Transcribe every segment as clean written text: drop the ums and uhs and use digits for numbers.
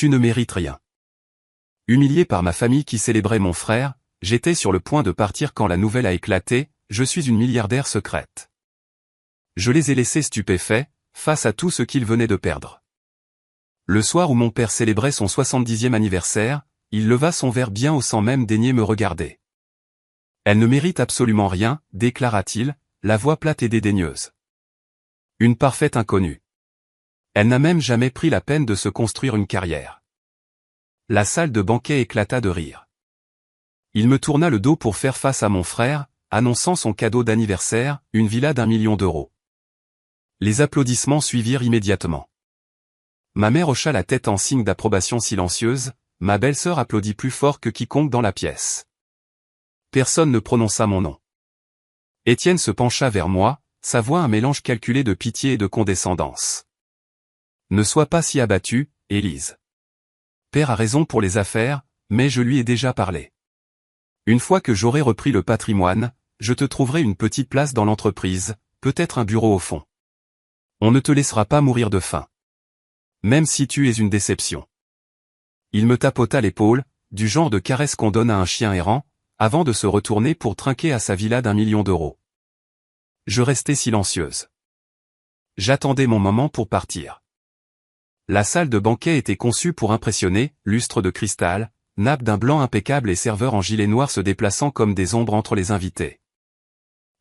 Tu ne mérites rien. Humilié par ma famille qui célébrait mon frère, j'étais sur le point de partir quand la nouvelle a éclaté, je suis une milliardaire secrète. Je les ai laissés stupéfaits, face à tout ce qu'ils venaient de perdre. Le soir où mon père célébrait son 70e anniversaire, il leva son verre bien haut sans même daigner me regarder. Elle ne mérite absolument rien, déclara-t-il, la voix plate et dédaigneuse. Une parfaite inconnue. Elle n'a même jamais pris la peine de se construire une carrière. La salle de banquet éclata de rire. Il me tourna le dos pour faire face à mon frère, annonçant son cadeau d'anniversaire, une villa d'1 million d'euros. Les applaudissements suivirent immédiatement. Ma mère hocha la tête en signe d'approbation silencieuse, ma belle-sœur applaudit plus fort que quiconque dans la pièce. Personne ne prononça mon nom. Étienne se pencha vers moi, sa voix un mélange calculé de pitié et de condescendance. Ne sois pas si abattue, Élise. Père a raison pour les affaires, mais je lui ai déjà parlé. Une fois que j'aurai repris le patrimoine, je te trouverai une petite place dans l'entreprise, peut-être un bureau au fond. On ne te laissera pas mourir de faim. Même si tu es une déception. Il me tapota l'épaule, du genre de caresse qu'on donne à un chien errant, avant de se retourner pour trinquer à sa villa d'1 million d'euros. Je restai silencieuse. J'attendais mon moment pour partir. La salle de banquet était conçue pour impressionner, lustre de cristal, nappe d'un blanc impeccable et serveurs en gilet noir se déplaçant comme des ombres entre les invités.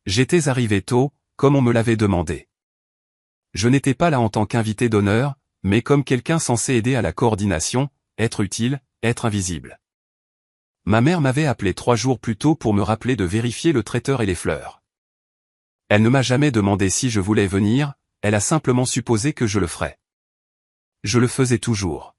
J'étais arrivé tôt, comme on me l'avait demandé. Je n'étais pas là en tant qu'invité d'honneur, mais comme quelqu'un censé aider à la coordination, être utile, être invisible. Ma mère m'avait appelé 3 jours plus tôt pour me rappeler de vérifier le traiteur et les fleurs. Elle ne m'a jamais demandé si je voulais venir, elle a simplement supposé que je le ferais. Je le faisais toujours.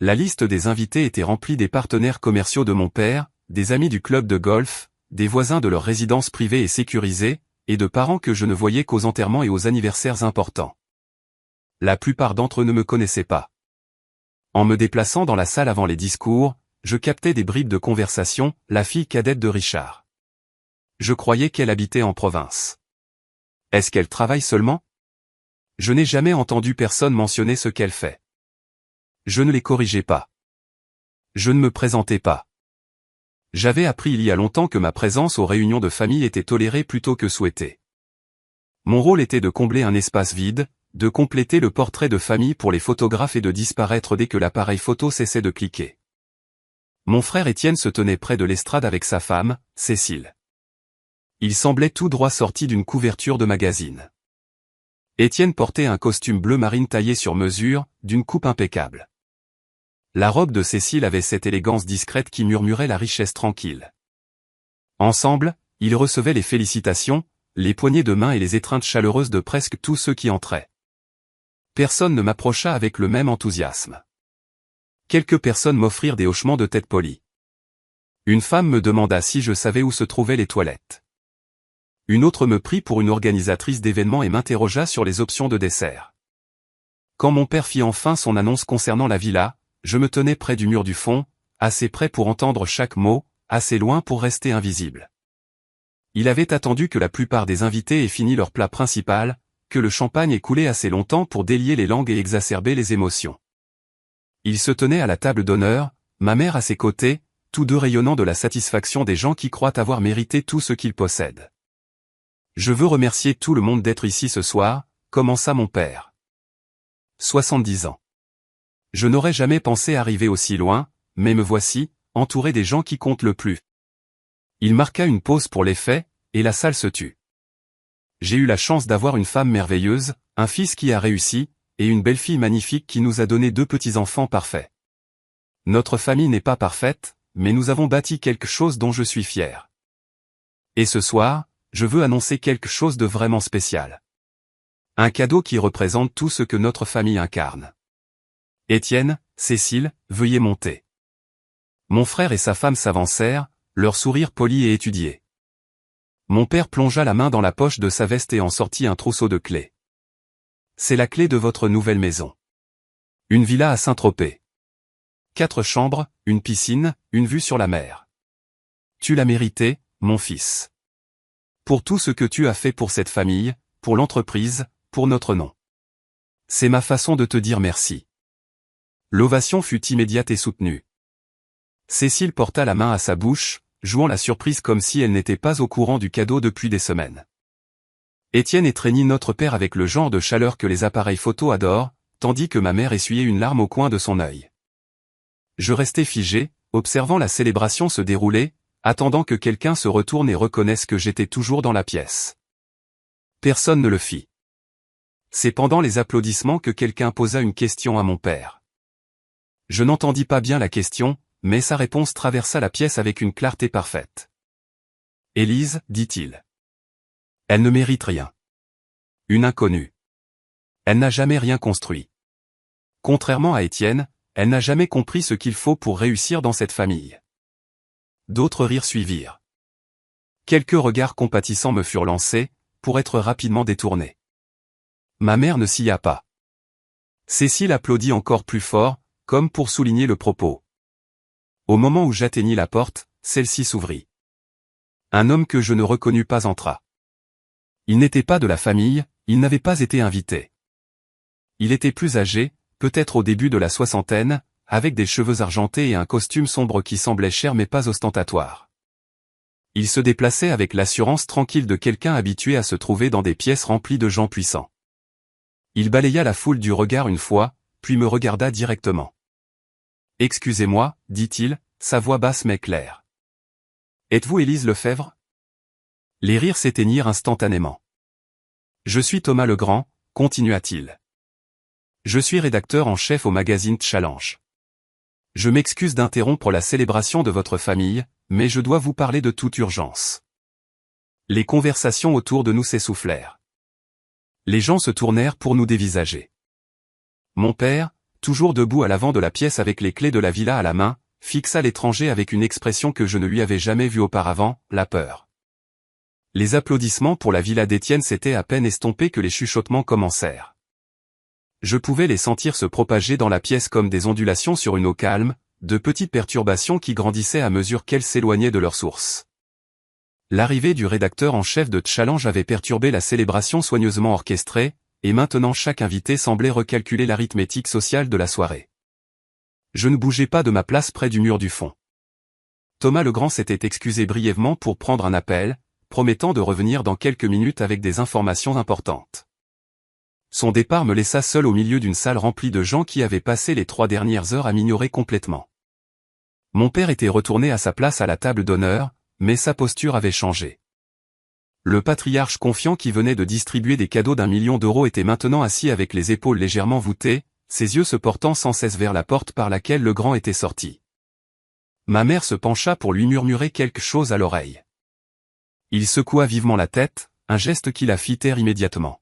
La liste des invités était remplie des partenaires commerciaux de mon père, des amis du club de golf, des voisins de leur résidence privée et sécurisée, et de parents que je ne voyais qu'aux enterrements et aux anniversaires importants. La plupart d'entre eux ne me connaissaient pas. En me déplaçant dans la salle avant les discours, je captais des bribes de conversation, la fille cadette de Richard. Je croyais qu'elle habitait en province. Est-ce qu'elle travaille seulement ? Je n'ai jamais entendu personne mentionner ce qu'elle fait. Je ne les corrigeais pas. Je ne me présentais pas. J'avais appris il y a longtemps que ma présence aux réunions de famille était tolérée plutôt que souhaitée. Mon rôle était de combler un espace vide, de compléter le portrait de famille pour les photographes et de disparaître dès que l'appareil photo cessait de cliquer. Mon frère Étienne se tenait près de l'estrade avec sa femme, Cécile. Il semblait tout droit sorti d'une couverture de magazine. Étienne portait un costume bleu marine taillé sur mesure, d'une coupe impeccable. La robe de Cécile avait cette élégance discrète qui murmurait la richesse tranquille. Ensemble, ils recevaient les félicitations, les poignées de main et les étreintes chaleureuses de presque tous ceux qui entraient. Personne ne m'approcha avec le même enthousiasme. Quelques personnes m'offrirent des hochements de tête polis. Une femme me demanda si je savais où se trouvaient les toilettes. Une autre me prit pour une organisatrice d'événements et m'interrogea sur les options de dessert. Quand mon père fit enfin son annonce concernant la villa, je me tenais près du mur du fond, assez près pour entendre chaque mot, assez loin pour rester invisible. Il avait attendu que la plupart des invités aient fini leur plat principal, que le champagne ait coulé assez longtemps pour délier les langues et exacerber les émotions. Il se tenait à la table d'honneur, ma mère à ses côtés, tous deux rayonnant de la satisfaction des gens qui croient avoir mérité tout ce qu'ils possèdent. Je veux remercier tout le monde d'être ici ce soir, commença mon père. 70 ans. Je n'aurais jamais pensé arriver aussi loin, mais me voici, entouré des gens qui comptent le plus. Il marqua une pause pour l'effet, et la salle se tut. J'ai eu la chance d'avoir une femme merveilleuse, un fils qui a réussi, et une belle-fille magnifique qui nous a donné 2 petits-enfants parfaits. Notre famille n'est pas parfaite, mais nous avons bâti quelque chose dont je suis fier. Et ce soir, je veux annoncer quelque chose de vraiment spécial. Un cadeau qui représente tout ce que notre famille incarne. Étienne, Cécile, veuillez monter. Mon frère et sa femme s'avancèrent, leur sourire poli et étudié. Mon père plongea la main dans la poche de sa veste et en sortit un trousseau de clés. C'est la clé de votre nouvelle maison. Une villa à Saint-Tropez. 4 chambres, une piscine, une vue sur la mer. Tu l'as mérité, mon fils. Pour tout ce que tu as fait pour cette famille, pour l'entreprise, pour notre nom. C'est ma façon de te dire merci. L'ovation fut immédiate et soutenue. Cécile porta la main à sa bouche, jouant la surprise comme si elle n'était pas au courant du cadeau depuis des semaines. Étienne étreignit notre père avec le genre de chaleur que les appareils photo adorent, tandis que ma mère essuyait une larme au coin de son œil. Je restais figé, observant la célébration se dérouler, attendant que quelqu'un se retourne et reconnaisse que j'étais toujours dans la pièce. Personne ne le fit. C'est pendant les applaudissements que quelqu'un posa une question à mon père. Je n'entendis pas bien la question, mais sa réponse traversa la pièce avec une clarté parfaite. « Élise, dit-il. Elle ne mérite rien. Une inconnue. Elle n'a jamais rien construit. Contrairement à Étienne, elle n'a jamais compris ce qu'il faut pour réussir dans cette famille. » D'autres rires suivirent. Quelques regards compatissants me furent lancés, pour être rapidement détournés. Ma mère ne s'y a pas. Cécile applaudit encore plus fort, comme pour souligner le propos. Au moment où j'atteignis la porte, celle-ci s'ouvrit. Un homme que je ne reconnus pas entra. Il n'était pas de la famille, il n'avait pas été invité. Il était plus âgé, peut-être au début de la soixantaine, avec des cheveux argentés et un costume sombre qui semblait cher mais pas ostentatoire. Il se déplaçait avec l'assurance tranquille de quelqu'un habitué à se trouver dans des pièces remplies de gens puissants. Il balaya la foule du regard une fois, puis me regarda directement. « Excusez-moi, dit-il, sa voix basse mais claire. Êtes-vous Élise Lefebvre ?» Les rires s'éteignirent instantanément. « Je suis Thomas Legrand, continua-t-il. Je suis rédacteur en chef au magazine Challenge. Je m'excuse d'interrompre la célébration de votre famille, mais je dois vous parler de toute urgence. » Les conversations autour de nous s'essoufflèrent. Les gens se tournèrent pour nous dévisager. Mon père, toujours debout à l'avant de la pièce avec les clés de la villa à la main, fixa l'étranger avec une expression que je ne lui avais jamais vue auparavant, la peur. Les applaudissements pour la villa d'Étienne s'étaient à peine estompés que les chuchotements commencèrent. Je pouvais les sentir se propager dans la pièce comme des ondulations sur une eau calme, de petites perturbations qui grandissaient à mesure qu'elles s'éloignaient de leur source. L'arrivée du rédacteur en chef de Challenge avait perturbé la célébration soigneusement orchestrée, et maintenant chaque invité semblait recalculer l'arithmétique sociale de la soirée. Je ne bougeais pas de ma place près du mur du fond. Thomas Legrand s'était excusé brièvement pour prendre un appel, promettant de revenir dans quelques minutes avec des informations importantes. Son départ me laissa seul au milieu d'une salle remplie de gens qui avaient passé les 3 dernières heures à m'ignorer complètement. Mon père était retourné à sa place à la table d'honneur, mais sa posture avait changé. Le patriarche confiant qui venait de distribuer des cadeaux d'1 million d'euros était maintenant assis avec les épaules légèrement voûtées, ses yeux se portant sans cesse vers la porte par laquelle Legrand était sorti. Ma mère se pencha pour lui murmurer quelque chose à l'oreille. Il secoua vivement la tête, un geste qui la fit taire immédiatement.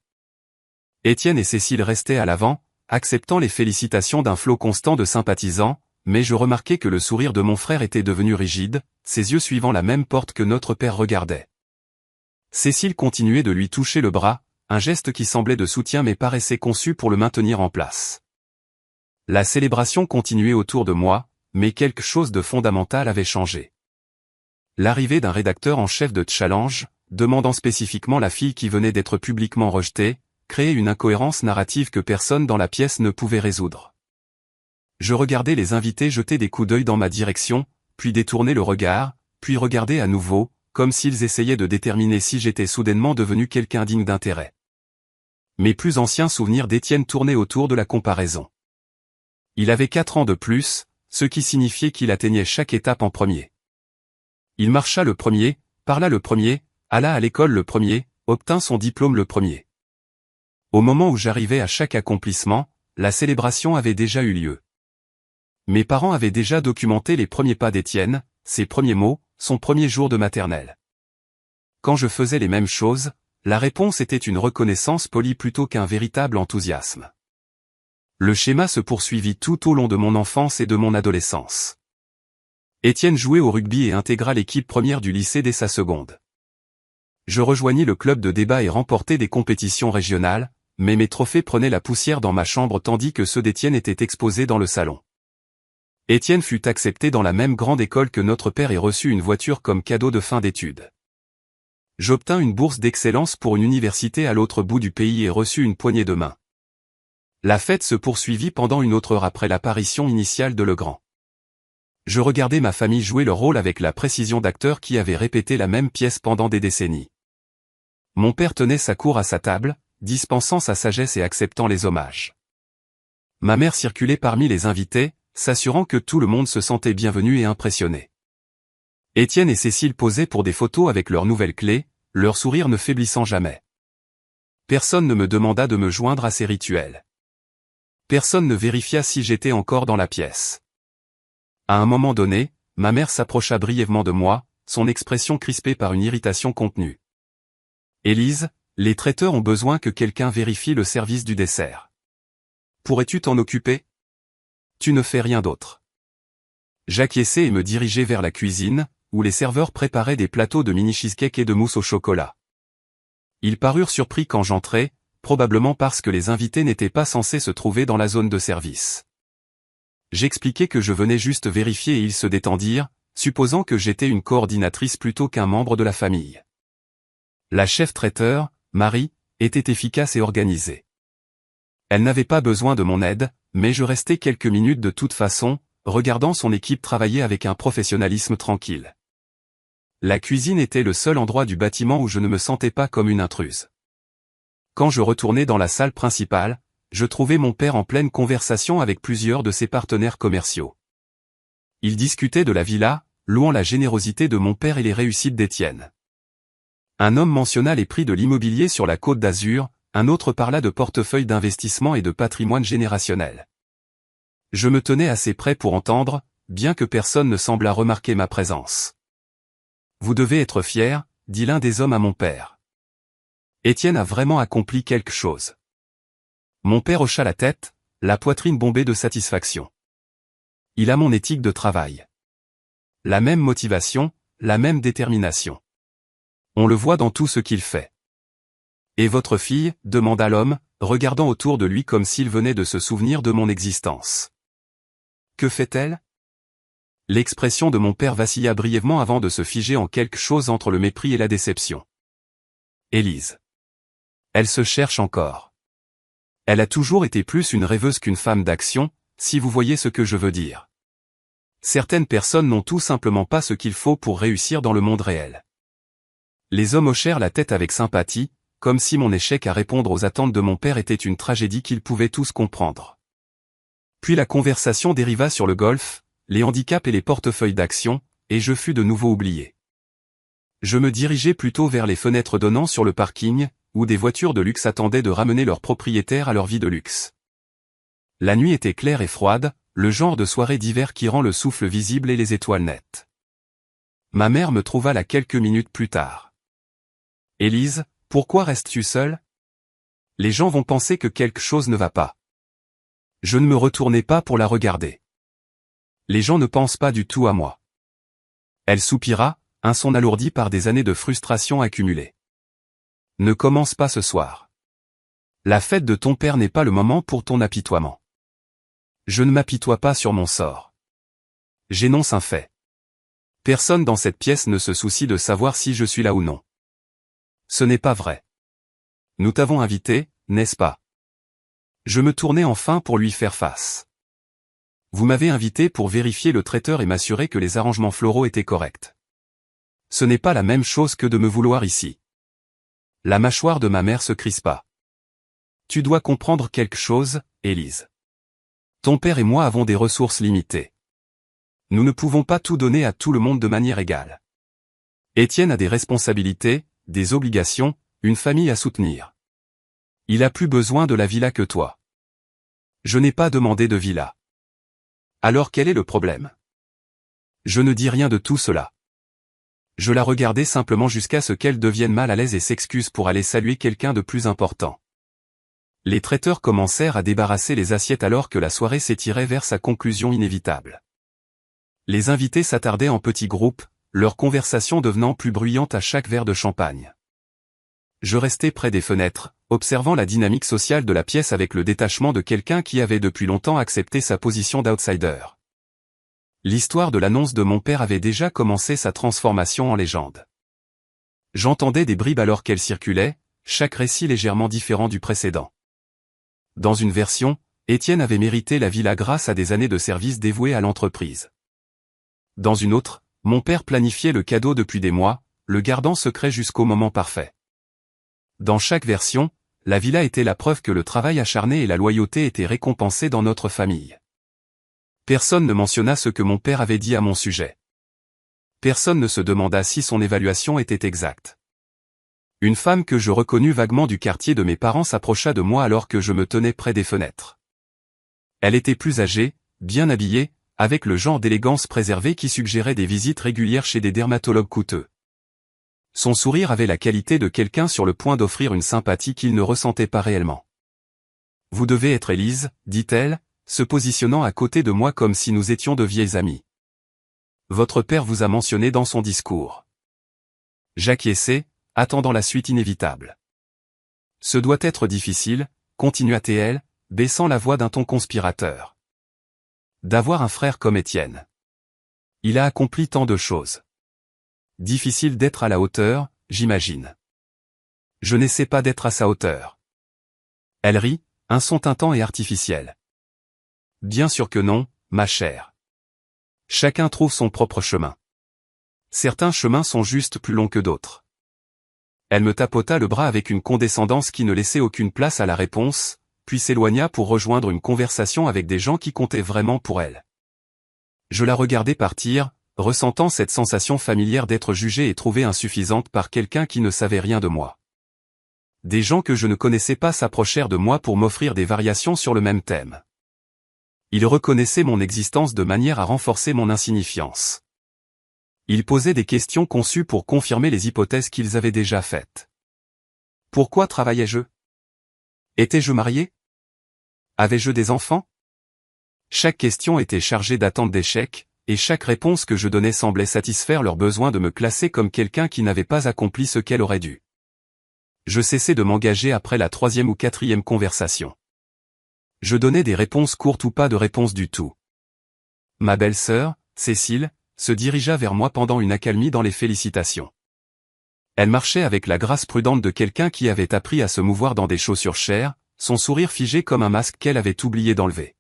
Étienne et Cécile restaient à l'avant, acceptant les félicitations d'un flot constant de sympathisants, mais je remarquai que le sourire de mon frère était devenu rigide, ses yeux suivant la même porte que notre père regardait. Cécile continuait de lui toucher le bras, un geste qui semblait de soutien mais paraissait conçu pour le maintenir en place. La célébration continuait autour de moi, mais quelque chose de fondamental avait changé. L'arrivée d'un rédacteur en chef de Challenge, demandant spécifiquement la fille qui venait d'être publiquement rejetée, créait une incohérence narrative que personne dans la pièce ne pouvait résoudre. Je regardais les invités jeter des coups d'œil dans ma direction, puis détourner le regard, puis regarder à nouveau, comme s'ils essayaient de déterminer si j'étais soudainement devenu quelqu'un digne d'intérêt. Mes plus anciens souvenirs d'Étienne tournaient autour de la comparaison. Il avait 4 ans de plus, ce qui signifiait qu'il atteignait chaque étape en premier. Il marcha le premier, parla le premier, alla à l'école le premier, obtint son diplôme le premier. Au moment où j'arrivais à chaque accomplissement, la célébration avait déjà eu lieu. Mes parents avaient déjà documenté les premiers pas d'Étienne, ses premiers mots, son premier jour de maternelle. Quand je faisais les mêmes choses, la réponse était une reconnaissance polie plutôt qu'un véritable enthousiasme. Le schéma se poursuivit tout au long de mon enfance et de mon adolescence. Étienne jouait au rugby et intégra l'équipe première du lycée dès sa seconde. Je rejoignis le club de débat et remportai des compétitions régionales, mais mes trophées prenaient la poussière dans ma chambre tandis que ceux d'Étienne étaient exposés dans le salon. Étienne fut accepté dans la même grande école que notre père et reçut une voiture comme cadeau de fin d'études. J'obtins une bourse d'excellence pour une université à l'autre bout du pays et reçus une poignée de main. La fête se poursuivit pendant une autre heure après l'apparition initiale de Legrand. Je regardais ma famille jouer leur rôle avec la précision d'acteurs qui avaient répété la même pièce pendant des décennies. Mon père tenait sa cour à sa table, dispensant sa sagesse et acceptant les hommages. Ma mère circulait parmi les invités, s'assurant que tout le monde se sentait bienvenu et impressionné. Étienne et Cécile posaient pour des photos avec leurs nouvelles clés, leur sourire ne faiblissant jamais. Personne ne me demanda de me joindre à ces rituels. Personne ne vérifia si j'étais encore dans la pièce. À un moment donné, ma mère s'approcha brièvement de moi, son expression crispée par une irritation contenue. « Élise, les traiteurs ont besoin que quelqu'un vérifie le service du dessert. Pourrais-tu t'en occuper ? Tu ne fais rien d'autre. » J'acquiesçai et me dirigeai vers la cuisine, où les serveurs préparaient des plateaux de mini cheesecake et de mousse au chocolat. Ils parurent surpris quand j'entrai, probablement parce que les invités n'étaient pas censés se trouver dans la zone de service. J'expliquai que je venais juste vérifier et ils se détendirent, supposant que j'étais une coordinatrice plutôt qu'un membre de la famille. La chef traiteur, Marie, était efficace et organisée. Elle n'avait pas besoin de mon aide, mais je restai quelques minutes de toute façon, regardant son équipe travailler avec un professionnalisme tranquille. La cuisine était le seul endroit du bâtiment où je ne me sentais pas comme une intruse. Quand je retournai dans la salle principale, je trouvai mon père en pleine conversation avec plusieurs de ses partenaires commerciaux. Ils discutaient de la villa, louant la générosité de mon père et les réussites d'Étienne. Un homme mentionna les prix de l'immobilier sur la Côte d'Azur, un autre parla de portefeuille d'investissement et de patrimoine générationnel. Je me tenais assez près pour entendre, bien que personne ne semblât remarquer ma présence. « Vous devez être fier, » dit l'un des hommes à mon père. « Étienne a vraiment accompli quelque chose. » Mon père hocha la tête, la poitrine bombée de satisfaction. Il a mon éthique de travail. La même motivation, la même détermination. On le voit dans tout ce qu'il fait. « Et votre fille ?» demanda l'homme, regardant autour de lui comme s'il venait de se souvenir de mon existence. « Que fait-elle » L'expression de mon père vacilla brièvement avant de se figer en quelque chose entre le mépris et la déception. « Élise. Elle se cherche encore. Elle a toujours été plus une rêveuse qu'une femme d'action, si vous voyez ce que je veux dire. Certaines personnes n'ont tout simplement pas ce qu'il faut pour réussir dans le monde réel. » Les hommes hochèrent la tête avec sympathie, comme si mon échec à répondre aux attentes de mon père était une tragédie qu'ils pouvaient tous comprendre. Puis la conversation dériva sur le golf, les handicaps et les portefeuilles d'actions, et je fus de nouveau oublié. Je me dirigeais plutôt vers les fenêtres donnant sur le parking, où des voitures de luxe attendaient de ramener leurs propriétaires à leur vie de luxe. La nuit était claire et froide, le genre de soirée d'hiver qui rend le souffle visible et les étoiles nettes. Ma mère me trouva là quelques minutes plus tard. « Élise, pourquoi restes-tu seule ? Les gens vont penser que quelque chose ne va pas. » Je ne me retournai pas pour la regarder. Les gens ne pensent pas du tout à moi. Elle soupira, un son alourdi par des années de frustration accumulée. Ne commence pas ce soir. La fête de ton père n'est pas le moment pour ton apitoiement. Je ne m'apitoie pas sur mon sort. J'énonce un fait. Personne dans cette pièce ne se soucie de savoir si je suis là ou non. Ce n'est pas vrai. Nous t'avons invité, n'est-ce pas ? Je me tournai enfin pour lui faire face. Vous m'avez invité pour vérifier le traiteur et m'assurer que les arrangements floraux étaient corrects. Ce n'est pas la même chose que de me vouloir ici. La mâchoire de ma mère se crispa. Tu dois comprendre quelque chose, Élise. Ton père et moi avons des ressources limitées. Nous ne pouvons pas tout donner à tout le monde de manière égale. Étienne a des responsabilités, des obligations, une famille à soutenir. Il a plus besoin de la villa que toi. Je n'ai pas demandé de villa. Alors quel est le problème ? Je ne dis rien de tout cela. Je la regardais simplement jusqu'à ce qu'elle devienne mal à l'aise et s'excuse pour aller saluer quelqu'un de plus important. Les traiteurs commencèrent à débarrasser les assiettes alors que la soirée s'étirait vers sa conclusion inévitable. Les invités s'attardaient en petits groupes, leur conversation devenant plus bruyante à chaque verre de champagne. Je restais près des fenêtres, observant la dynamique sociale de la pièce avec le détachement de quelqu'un qui avait depuis longtemps accepté sa position d'outsider. L'histoire de l'annonce de mon père avait déjà commencé sa transformation en légende. J'entendais des bribes alors qu'elle circulait, chaque récit légèrement différent du précédent. Dans une version, Étienne avait mérité la villa grâce à des années de service dévouées à l'entreprise. Dans une autre, mon père planifiait le cadeau depuis des mois, le gardant secret jusqu'au moment parfait. Dans chaque version, la villa était la preuve que le travail acharné et la loyauté étaient récompensés dans notre famille. Personne ne mentionna ce que mon père avait dit à mon sujet. Personne ne se demanda si son évaluation était exacte. Une femme que je reconnus vaguement du quartier de mes parents s'approcha de moi alors que je me tenais près des fenêtres. Elle était plus âgée, bien habillée, avec le genre d'élégance préservée qui suggérait des visites régulières chez des dermatologues coûteux. Son sourire avait la qualité de quelqu'un sur le point d'offrir une sympathie qu'il ne ressentait pas réellement. « Vous devez être Élise, dit-elle, se positionnant à côté de moi comme si nous étions de vieilles amies. Votre père vous a mentionné dans son discours. » J'acquiesçai, attendant la suite inévitable. « Ce doit être difficile, continua-t-elle, baissant la voix d'un ton conspirateur. D'avoir un frère comme Étienne. Il a accompli tant de choses. Difficile d'être à la hauteur, j'imagine. Je n'essaie pas d'être à sa hauteur. Elle rit, un son tintant et artificiel. Bien sûr que non, ma chère. Chacun trouve son propre chemin. Certains chemins sont juste plus longs que d'autres. Elle me tapota le bras avec une condescendance qui ne laissait aucune place à la réponse, puis s'éloigna pour rejoindre une conversation avec des gens qui comptaient vraiment pour elle. Je la regardais partir, ressentant cette sensation familière d'être jugée et trouvée insuffisante par quelqu'un qui ne savait rien de moi. Des gens que je ne connaissais pas s'approchèrent de moi pour m'offrir des variations sur le même thème. Ils reconnaissaient mon existence de manière à renforcer mon insignifiance. Ils posaient des questions conçues pour confirmer les hypothèses qu'ils avaient déjà faites. Pourquoi travaillais-je? Étais-je marié? Avais-je des enfants? Chaque question était chargée d'attentes d'échec, et chaque réponse que je donnais semblait satisfaire leur besoin de me classer comme quelqu'un qui n'avait pas accompli ce qu'elle aurait dû. Je cessai de m'engager après la 3e ou 4e conversation. Je donnais des réponses courtes ou pas de réponse du tout. Ma belle-sœur, Cécile, se dirigea vers moi pendant une accalmie dans les félicitations. Elle marchait avec la grâce prudente de quelqu'un qui avait appris à se mouvoir dans des chaussures chères, son sourire figé comme un masque qu'elle avait oublié d'enlever.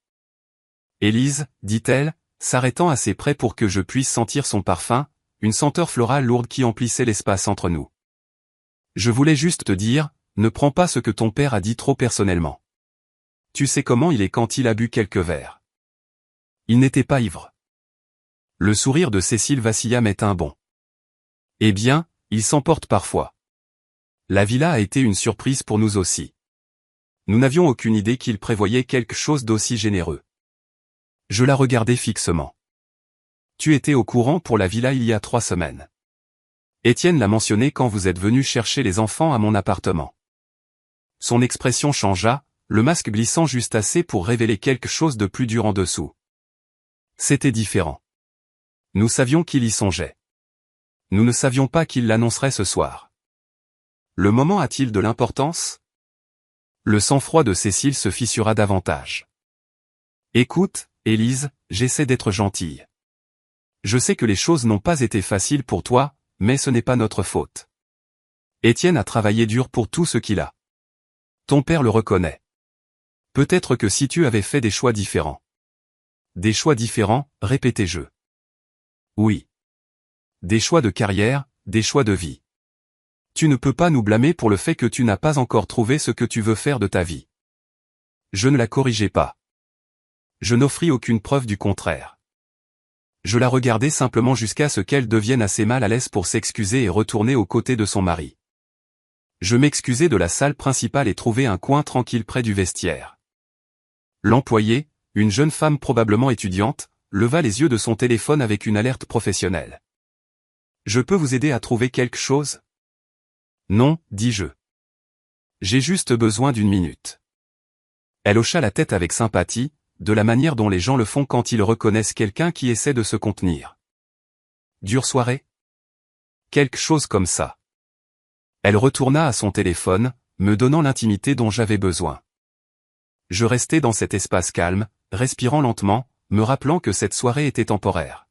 « Élise, dit-elle, s'arrêtant assez près pour que je puisse sentir son parfum, une senteur florale lourde qui emplissait l'espace entre nous. Je voulais juste te dire, ne prends pas ce que ton père a dit trop personnellement. Tu sais comment il est quand il a bu quelques verres. Il n'était pas ivre. » Le sourire de Cécile vacilla mais un bond. « Eh bien, il s'emporte parfois. La villa a été une surprise pour nous aussi. Nous n'avions aucune idée qu'il prévoyait quelque chose d'aussi généreux. » Je la regardais fixement. « Tu étais au courant pour la villa il y a 3 semaines. Étienne l'a mentionné quand vous êtes venu chercher les enfants à mon appartement. » Son expression changea, le masque glissant juste assez pour révéler quelque chose de plus dur en dessous. C'était différent. Nous savions qu'il y songeait. Nous ne savions pas qu'il l'annoncerait ce soir. Le moment a-t-il de l'importance? Le sang-froid de Cécile se fissura davantage. Écoute, Élise, j'essaie d'être gentille. Je sais que les choses n'ont pas été faciles pour toi, mais ce n'est pas notre faute. Étienne a travaillé dur pour tout ce qu'il a. Ton père le reconnaît. Peut-être que si tu avais fait des choix différents. Des choix différents, répétais-je. Oui. Des choix de carrière, des choix de vie. Tu ne peux pas nous blâmer pour le fait que tu n'as pas encore trouvé ce que tu veux faire de ta vie. Je ne la corrigeai pas. Je n'offris aucune preuve du contraire. Je la regardais simplement jusqu'à ce qu'elle devienne assez mal à l'aise pour s'excuser et retourner aux côtés de son mari. Je m'excusai de la salle principale et trouvai un coin tranquille près du vestiaire. L'employée, une jeune femme probablement étudiante, leva les yeux de son téléphone avec une alerte professionnelle. « Je peux vous aider à trouver quelque chose ? » « Non, dis-je. J'ai juste besoin d'une minute. » Elle hocha la tête avec sympathie, de la manière dont les gens le font quand ils reconnaissent quelqu'un qui essaie de se contenir. « Dure soirée ? » Quelque chose comme ça. Elle retourna à son téléphone, me donnant l'intimité dont j'avais besoin. Je restais dans cet espace calme, respirant lentement, me rappelant que cette soirée était temporaire.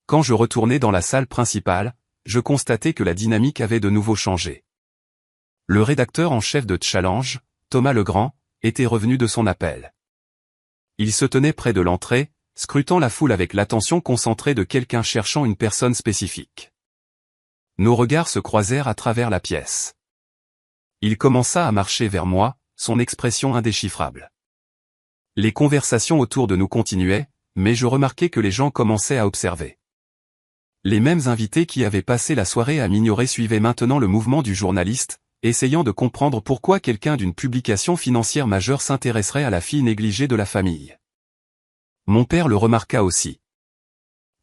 Quand je retournai dans la salle principale, je constatai que la dynamique avait de nouveau changé. Le rédacteur en chef de Challenge, Thomas Legrand, était revenu de son appel. Il se tenait près de l'entrée, scrutant la foule avec l'attention concentrée de quelqu'un cherchant une personne spécifique. Nos regards se croisèrent à travers la pièce. Il commença à marcher vers moi, son expression indéchiffrable. Les conversations autour de nous continuaient, mais je remarquai que les gens commençaient à observer. Les mêmes invités qui avaient passé la soirée à m'ignorer suivaient maintenant le mouvement du journaliste, essayant de comprendre pourquoi quelqu'un d'une publication financière majeure s'intéresserait à la fille négligée de la famille. Mon père le remarqua aussi.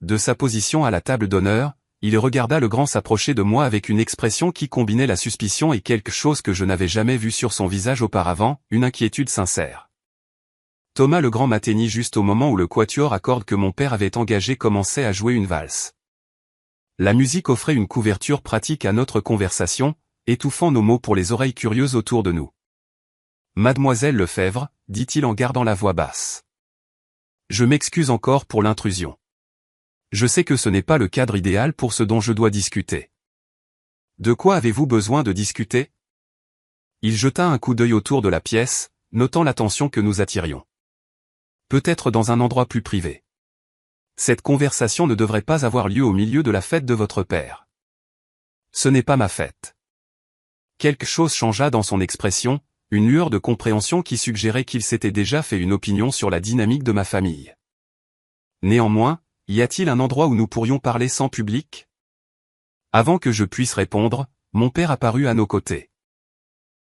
De sa position à la table d'honneur, il regarda le grand s'approcher de moi avec une expression qui combinait la suspicion et quelque chose que je n'avais jamais vu sur son visage auparavant, une inquiétude sincère. Thomas le grand m'atteignit juste au moment où le quatuor à cordes que mon père avait engagé commençait à jouer une valse. La musique offrait une couverture pratique à notre conversation, étouffant nos mots pour les oreilles curieuses autour de nous. « Mademoiselle Lefebvre, dit-il en gardant la voix basse. Je m'excuse encore pour l'intrusion. Je sais que ce n'est pas le cadre idéal pour ce dont je dois discuter. De quoi avez-vous besoin de discuter ? Il jeta un coup d'œil autour de la pièce, notant l'attention que nous attirions. Peut-être dans un endroit plus privé. Cette conversation ne devrait pas avoir lieu au milieu de la fête de votre père. Ce n'est pas ma fête. Quelque chose changea dans son expression, une lueur de compréhension qui suggérait qu'il s'était déjà fait une opinion sur la dynamique de ma famille. Néanmoins, y a-t-il un endroit où nous pourrions parler sans public ? Avant que je puisse répondre, mon père apparut à nos côtés.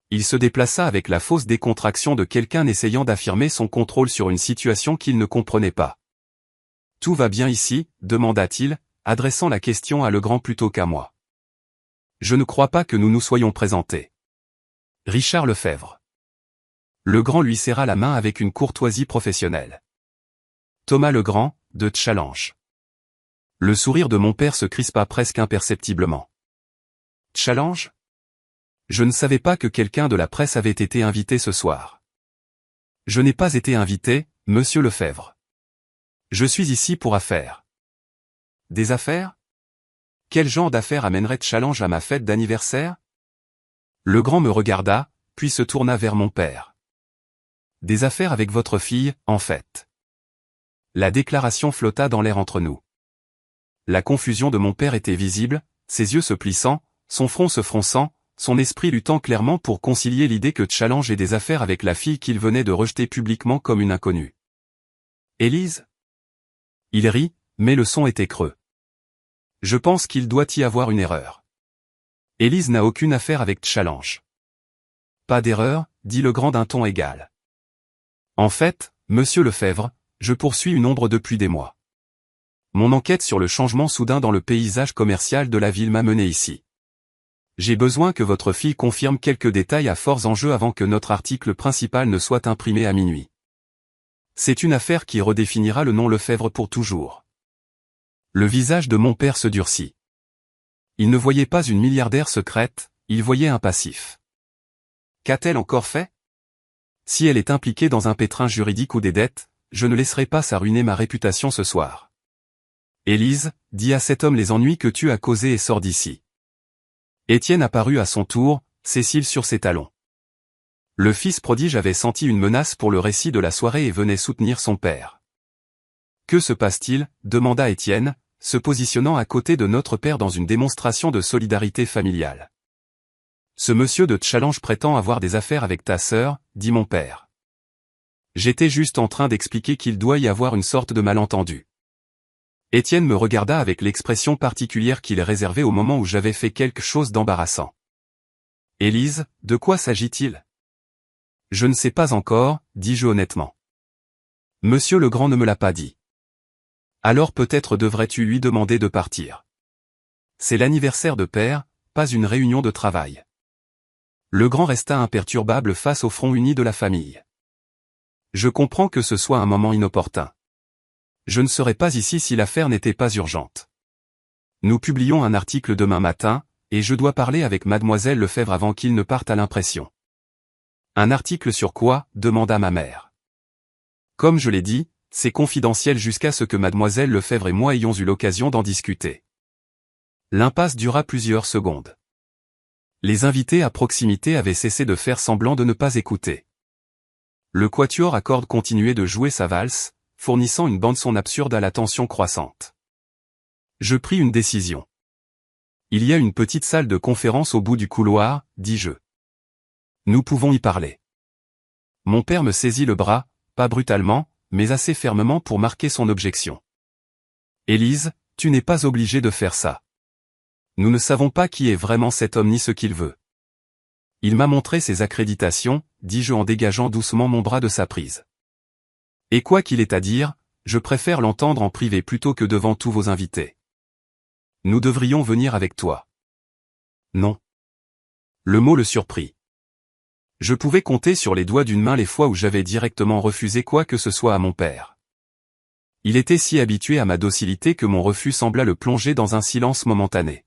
Il se déplaça avec la fausse décontraction de quelqu'un essayant d'affirmer son contrôle sur une situation qu'il ne comprenait pas. « Tout va bien ici ?» demanda-t-il, adressant la question à Legrand plutôt qu'à moi. « Je ne crois pas que nous nous soyons présentés. » Richard Lefebvre. Legrand lui serra la main avec une courtoisie professionnelle. Thomas Legrand, de Challenge. Le sourire de mon père se crispa presque imperceptiblement. Challenge ? Je ne savais pas que quelqu'un de la presse avait été invité ce soir. Je n'ai pas été invité, monsieur Lefebvre. Je suis ici pour affaires. Des affaires ? Quel genre d'affaires amènerait Challenge à ma fête d'anniversaire ? Legrand me regarda, puis se tourna vers mon père. Des affaires avec votre fille, en fait. La déclaration flotta dans l'air entre nous. La confusion de mon père était visible, ses yeux se plissant, son front se fronçant, son esprit luttant clairement pour concilier l'idée que Challenge ait des affaires avec la fille qu'il venait de rejeter publiquement comme une inconnue. Élise ? Il rit, mais le son était creux. Je pense qu'il doit y avoir une erreur. Élise n'a aucune affaire avec Challenge. Pas d'erreur, dit Legrand d'un ton égal. En fait, monsieur Lefebvre, je poursuis une ombre depuis des mois. Mon enquête sur le changement soudain dans le paysage commercial de la ville m'a mené ici. J'ai besoin que votre fille confirme quelques détails à forts enjeux avant que notre article principal ne soit imprimé à minuit. C'est une affaire qui redéfinira le nom Lefebvre pour toujours. Le visage de mon père se durcit. Il ne voyait pas une milliardaire secrète, il voyait un passif. Qu'a-t-elle encore fait ? Si elle est impliquée dans un pétrin juridique ou des dettes, je ne laisserai pas ça ruiner ma réputation ce soir. Élise, dis à cet homme les ennuis que tu as causés et sors d'ici. Étienne apparut à son tour, Cécile sur ses talons. Le fils prodige avait senti une menace pour le récit de la soirée et venait soutenir son père. Que se passe-t-il ? demanda Étienne, se positionnant à côté de notre père dans une démonstration de solidarité familiale. Ce monsieur de Challenge prétend avoir des affaires avec ta sœur, dit mon père. J'étais juste en train d'expliquer qu'il doit y avoir une sorte de malentendu. Étienne me regarda avec l'expression particulière qu'il réservait au moment où j'avais fait quelque chose d'embarrassant. Élise, de quoi s'agit-il ? Je ne sais pas encore, dis-je honnêtement. Monsieur Legrand ne me l'a pas dit. Alors peut-être devrais-tu lui demander de partir. C'est l'anniversaire de père, pas une réunion de travail. Legrand resta imperturbable face au front uni de la famille. Je comprends que ce soit un moment inopportun. Je ne serai pas ici si l'affaire n'était pas urgente. Nous publions un article demain matin, et je dois parler avec mademoiselle Lefebvre avant qu'il ne parte à l'impression. Un article sur quoi ? demanda ma mère. Comme je l'ai dit, c'est confidentiel jusqu'à ce que mademoiselle Lefebvre et moi ayons eu l'occasion d'en discuter. L'impasse dura plusieurs secondes. Les invités à proximité avaient cessé de faire semblant de ne pas écouter. Le quatuor à cordes continuait de jouer sa valse, fournissant une bande-son absurde à la tension croissante. Je pris une décision. Il y a une petite salle de conférence au bout du couloir, dis-je. Nous pouvons y parler. Mon père me saisit le bras, pas brutalement, mais assez fermement pour marquer son objection. Élise, tu n'es pas obligée de faire ça. Nous ne savons pas qui est vraiment cet homme ni ce qu'il veut. Il m'a montré ses accréditations, dis-je en dégageant doucement mon bras de sa prise. Et quoi qu'il ait à dire, je préfère l'entendre en privé plutôt que devant tous vos invités. Nous devrions venir avec toi. Non. Le mot le surprit. Je pouvais compter sur les doigts d'une main les fois où j'avais directement refusé quoi que ce soit à mon père. Il était si habitué à ma docilité que mon refus sembla le plonger dans un silence momentané.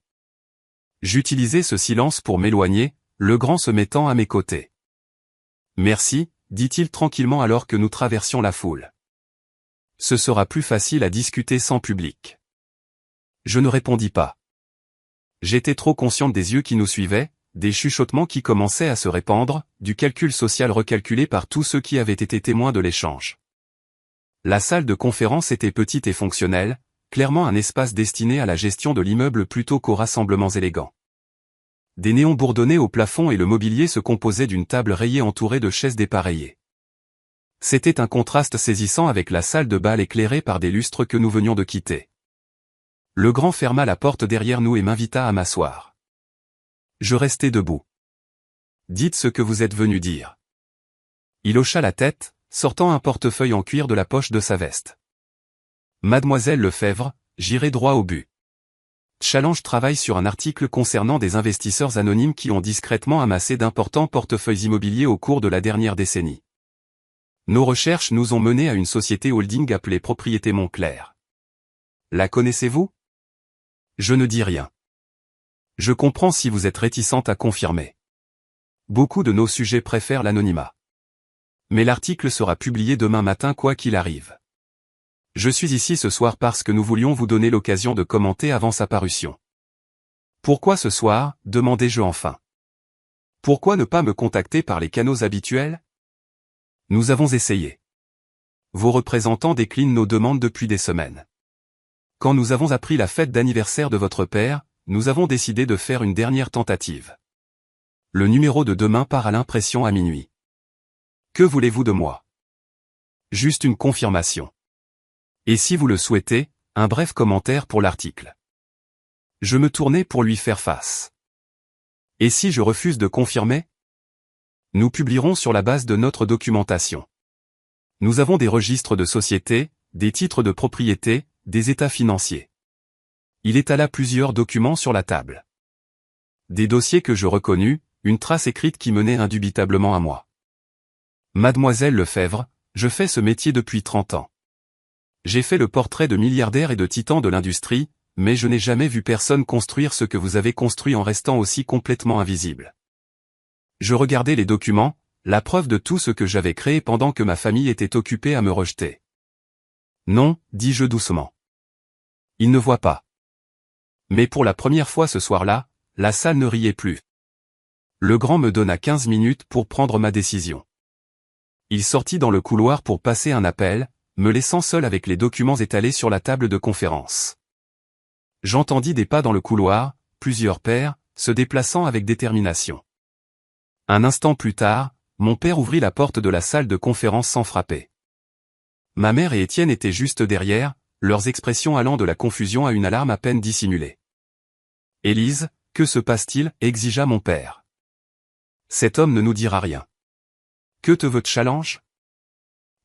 J'utilisais ce silence pour m'éloigner, le grand se mettant à mes côtés. Merci, dit-il tranquillement alors que nous traversions la foule. Ce sera plus facile à discuter sans public. Je ne répondis pas. J'étais trop consciente des yeux qui nous suivaient, des chuchotements qui commençaient à se répandre, du calcul social recalculé par tous ceux qui avaient été témoins de l'échange. La salle de conférence était petite et fonctionnelle, clairement un espace destiné à la gestion de l'immeuble plutôt qu'aux rassemblements élégants. Des néons bourdonnaient au plafond et le mobilier se composait d'une table rayée entourée de chaises dépareillées. C'était un contraste saisissant avec la salle de bal éclairée par des lustres que nous venions de quitter. Le grand ferma la porte derrière nous et m'invita à m'asseoir. Je restai debout. Dites ce que vous êtes venu dire. Il hocha la tête, sortant un portefeuille en cuir de la poche de sa veste. Mademoiselle Lefebvre, j'irai droit au but. Challenge travaille sur un article concernant des investisseurs anonymes qui ont discrètement amassé d'importants portefeuilles immobiliers au cours de la dernière décennie. Nos recherches nous ont menés à une société holding appelée Propriété Montclair. La connaissez-vous? Je ne dis rien. Je comprends si vous êtes réticente à confirmer. Beaucoup de nos sujets préfèrent l'anonymat. Mais l'article sera publié demain matin quoi qu'il arrive. Je suis ici ce soir parce que nous voulions vous donner l'occasion de commenter avant sa parution. Pourquoi ce soir, demandai-je enfin. Pourquoi ne pas me contacter par les canaux habituels? Nous avons essayé. Vos représentants déclinent nos demandes depuis des semaines. Quand nous avons appris la fête d'anniversaire de votre père, nous avons décidé de faire une dernière tentative. Le numéro de demain part à l'impression à minuit. Que voulez-vous de moi? Juste une confirmation. Et si vous le souhaitez, un bref commentaire pour l'article. Je me tournai pour lui faire face. Et si je refuse de confirmer? Nous publierons sur la base de notre documentation. Nous avons des registres de sociétés, des titres de propriété, des états financiers. Il étala plusieurs documents sur la table. Des dossiers que je reconnus, une trace écrite qui menait indubitablement à moi. Mademoiselle Lefebvre, je fais ce métier depuis 30 ans. J'ai fait le portrait de milliardaires et de titans de l'industrie, mais je n'ai jamais vu personne construire ce que vous avez construit en restant aussi complètement invisible. Je regardais les documents, la preuve de tout ce que j'avais créé pendant que ma famille était occupée à me rejeter. Non, dis-je doucement. Il ne voit pas. Mais pour la première fois ce soir-là, la salle ne riait plus. Le grand me donna 15 minutes pour prendre ma décision. Il sortit dans le couloir pour passer un appel, me laissant seul avec les documents étalés sur la table de conférence. J'entendis des pas dans le couloir, plusieurs pairs, se déplaçant avec détermination. Un instant plus tard, mon père ouvrit la porte de la salle de conférence sans frapper. Ma mère et Étienne étaient juste derrière, leurs expressions allant de la confusion à une alarme à peine dissimulée. « Élise, que se passe-t-il » exigea mon père. « Cet homme ne nous dira rien. »« Que te veut Challenge ?»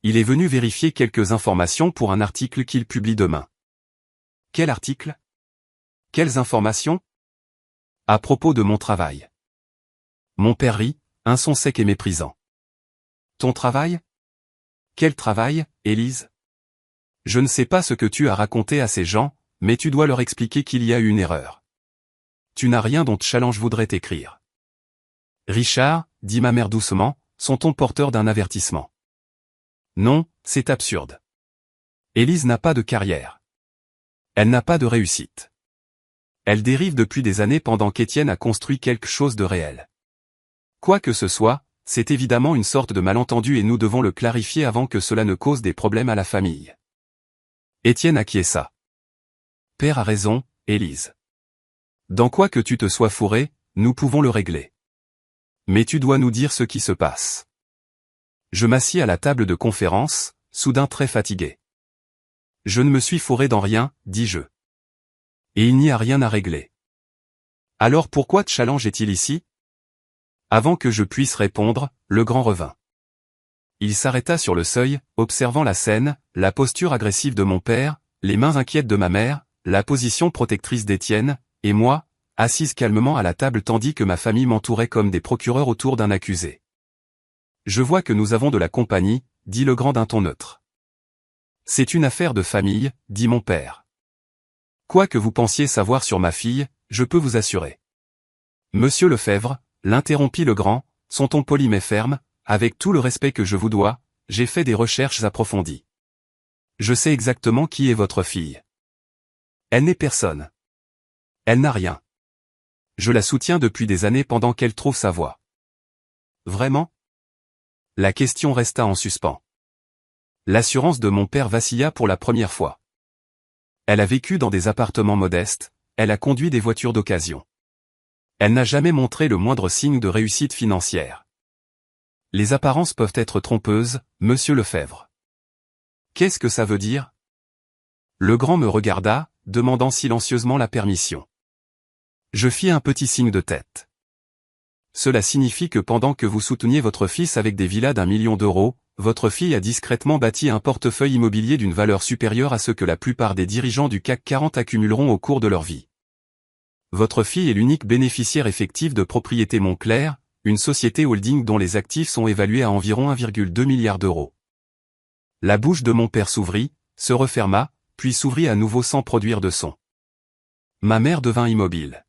Il est venu vérifier quelques informations pour un article qu'il publie demain. « Quel article ? Quelles informations ? » « À propos de mon travail. » Mon père rit, un son sec et méprisant. « Ton travail ? Quel travail, Élise ? Je ne sais pas ce que tu as raconté à ces gens, mais tu dois leur expliquer qu'il y a eu une erreur. Tu n'as rien dont Challenge voudrait t'écrire. Richard, dit ma mère doucement, sont-on porteur d'un avertissement? Non, c'est absurde. Élise n'a pas de carrière. Elle n'a pas de réussite. Elle dérive depuis des années pendant qu'Étienne a construit quelque chose de réel. Quoi que ce soit, c'est évidemment une sorte de malentendu et nous devons le clarifier avant que cela ne cause des problèmes à la famille. Étienne acquiesça. Père a raison, Élise. Dans quoi que tu te sois fourré, nous pouvons le régler. Mais tu dois nous dire ce qui se passe. Je m'assis à la table de conférence, soudain très fatigué. Je ne me suis fourré dans rien, dis-je. Et il n'y a rien à régler. Alors pourquoi te challenge est-il ici? Avant que je puisse répondre, le grand revint. Il s'arrêta sur le seuil, observant la scène, la posture agressive de mon père, les mains inquiètes de ma mère, la position protectrice d'Étienne, et moi, assise calmement à la table tandis que ma famille m'entourait comme des procureurs autour d'un accusé. Je vois que nous avons de la compagnie, dit le grand d'un ton neutre. C'est une affaire de famille, dit mon père. Quoi que vous pensiez savoir sur ma fille, je peux vous assurer. Monsieur Lefebvre, l'interrompit le grand, son ton poli mais ferme, avec tout le respect que je vous dois, j'ai fait des recherches approfondies. Je sais exactement qui est votre fille. Elle n'est personne. Elle n'a rien. Je la soutiens depuis des années pendant qu'elle trouve sa voie. Vraiment? La question resta en suspens. L'assurance de mon père vacilla pour la première fois. Elle a vécu dans des appartements modestes, elle a conduit des voitures d'occasion. Elle n'a jamais montré le moindre signe de réussite financière. Les apparences peuvent être trompeuses, monsieur Lefebvre. Qu'est-ce que ça veut dire? Le grand me regarda, demandant silencieusement la permission. Je fis un petit signe de tête. Cela signifie que pendant que vous souteniez votre fils avec des villas d'1 million d'euros, votre fille a discrètement bâti un portefeuille immobilier d'une valeur supérieure à ce que la plupart des dirigeants du CAC 40 accumuleront au cours de leur vie. Votre fille est l'unique bénéficiaire effectif de Propriété Montclair, une société holding dont les actifs sont évalués à environ 1,2 milliard d'euros. La bouche de mon père s'ouvrit, se referma, puis s'ouvrit à nouveau sans produire de son. Ma mère devint immobile.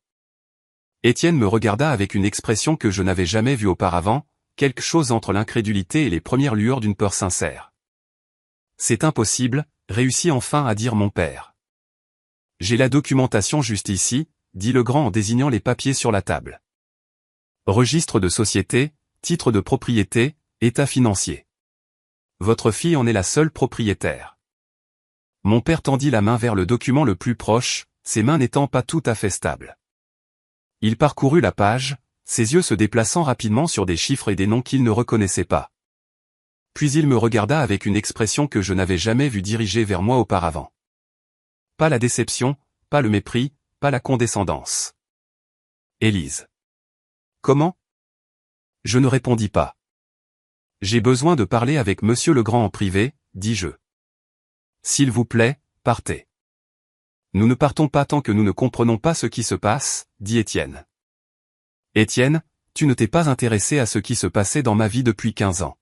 Étienne me regarda avec une expression que je n'avais jamais vue auparavant, quelque chose entre l'incrédulité et les premières lueurs d'une peur sincère. C'est impossible, réussit enfin à dire mon père. J'ai la documentation juste ici, dit le grand en désignant les papiers sur la table. Registre de société, titre de propriété, état financier. Votre fille en est la seule propriétaire. Mon père tendit la main vers le document le plus proche, ses mains n'étant pas tout à fait stables. Il parcourut la page, ses yeux se déplaçant rapidement sur des chiffres et des noms qu'il ne reconnaissait pas. Puis il me regarda avec une expression que je n'avais jamais vue diriger vers moi auparavant. Pas la déception, pas le mépris, pas la condescendance. Élise. Comment? Je ne répondis pas. J'ai besoin de parler avec monsieur Legrand en privé, dis-je. S'il vous plaît, partez. Nous ne partons pas tant que nous ne comprenons pas ce qui se passe, dit Étienne. Étienne, tu ne t'es pas intéressé à ce qui se passait dans ma vie depuis 15 ans.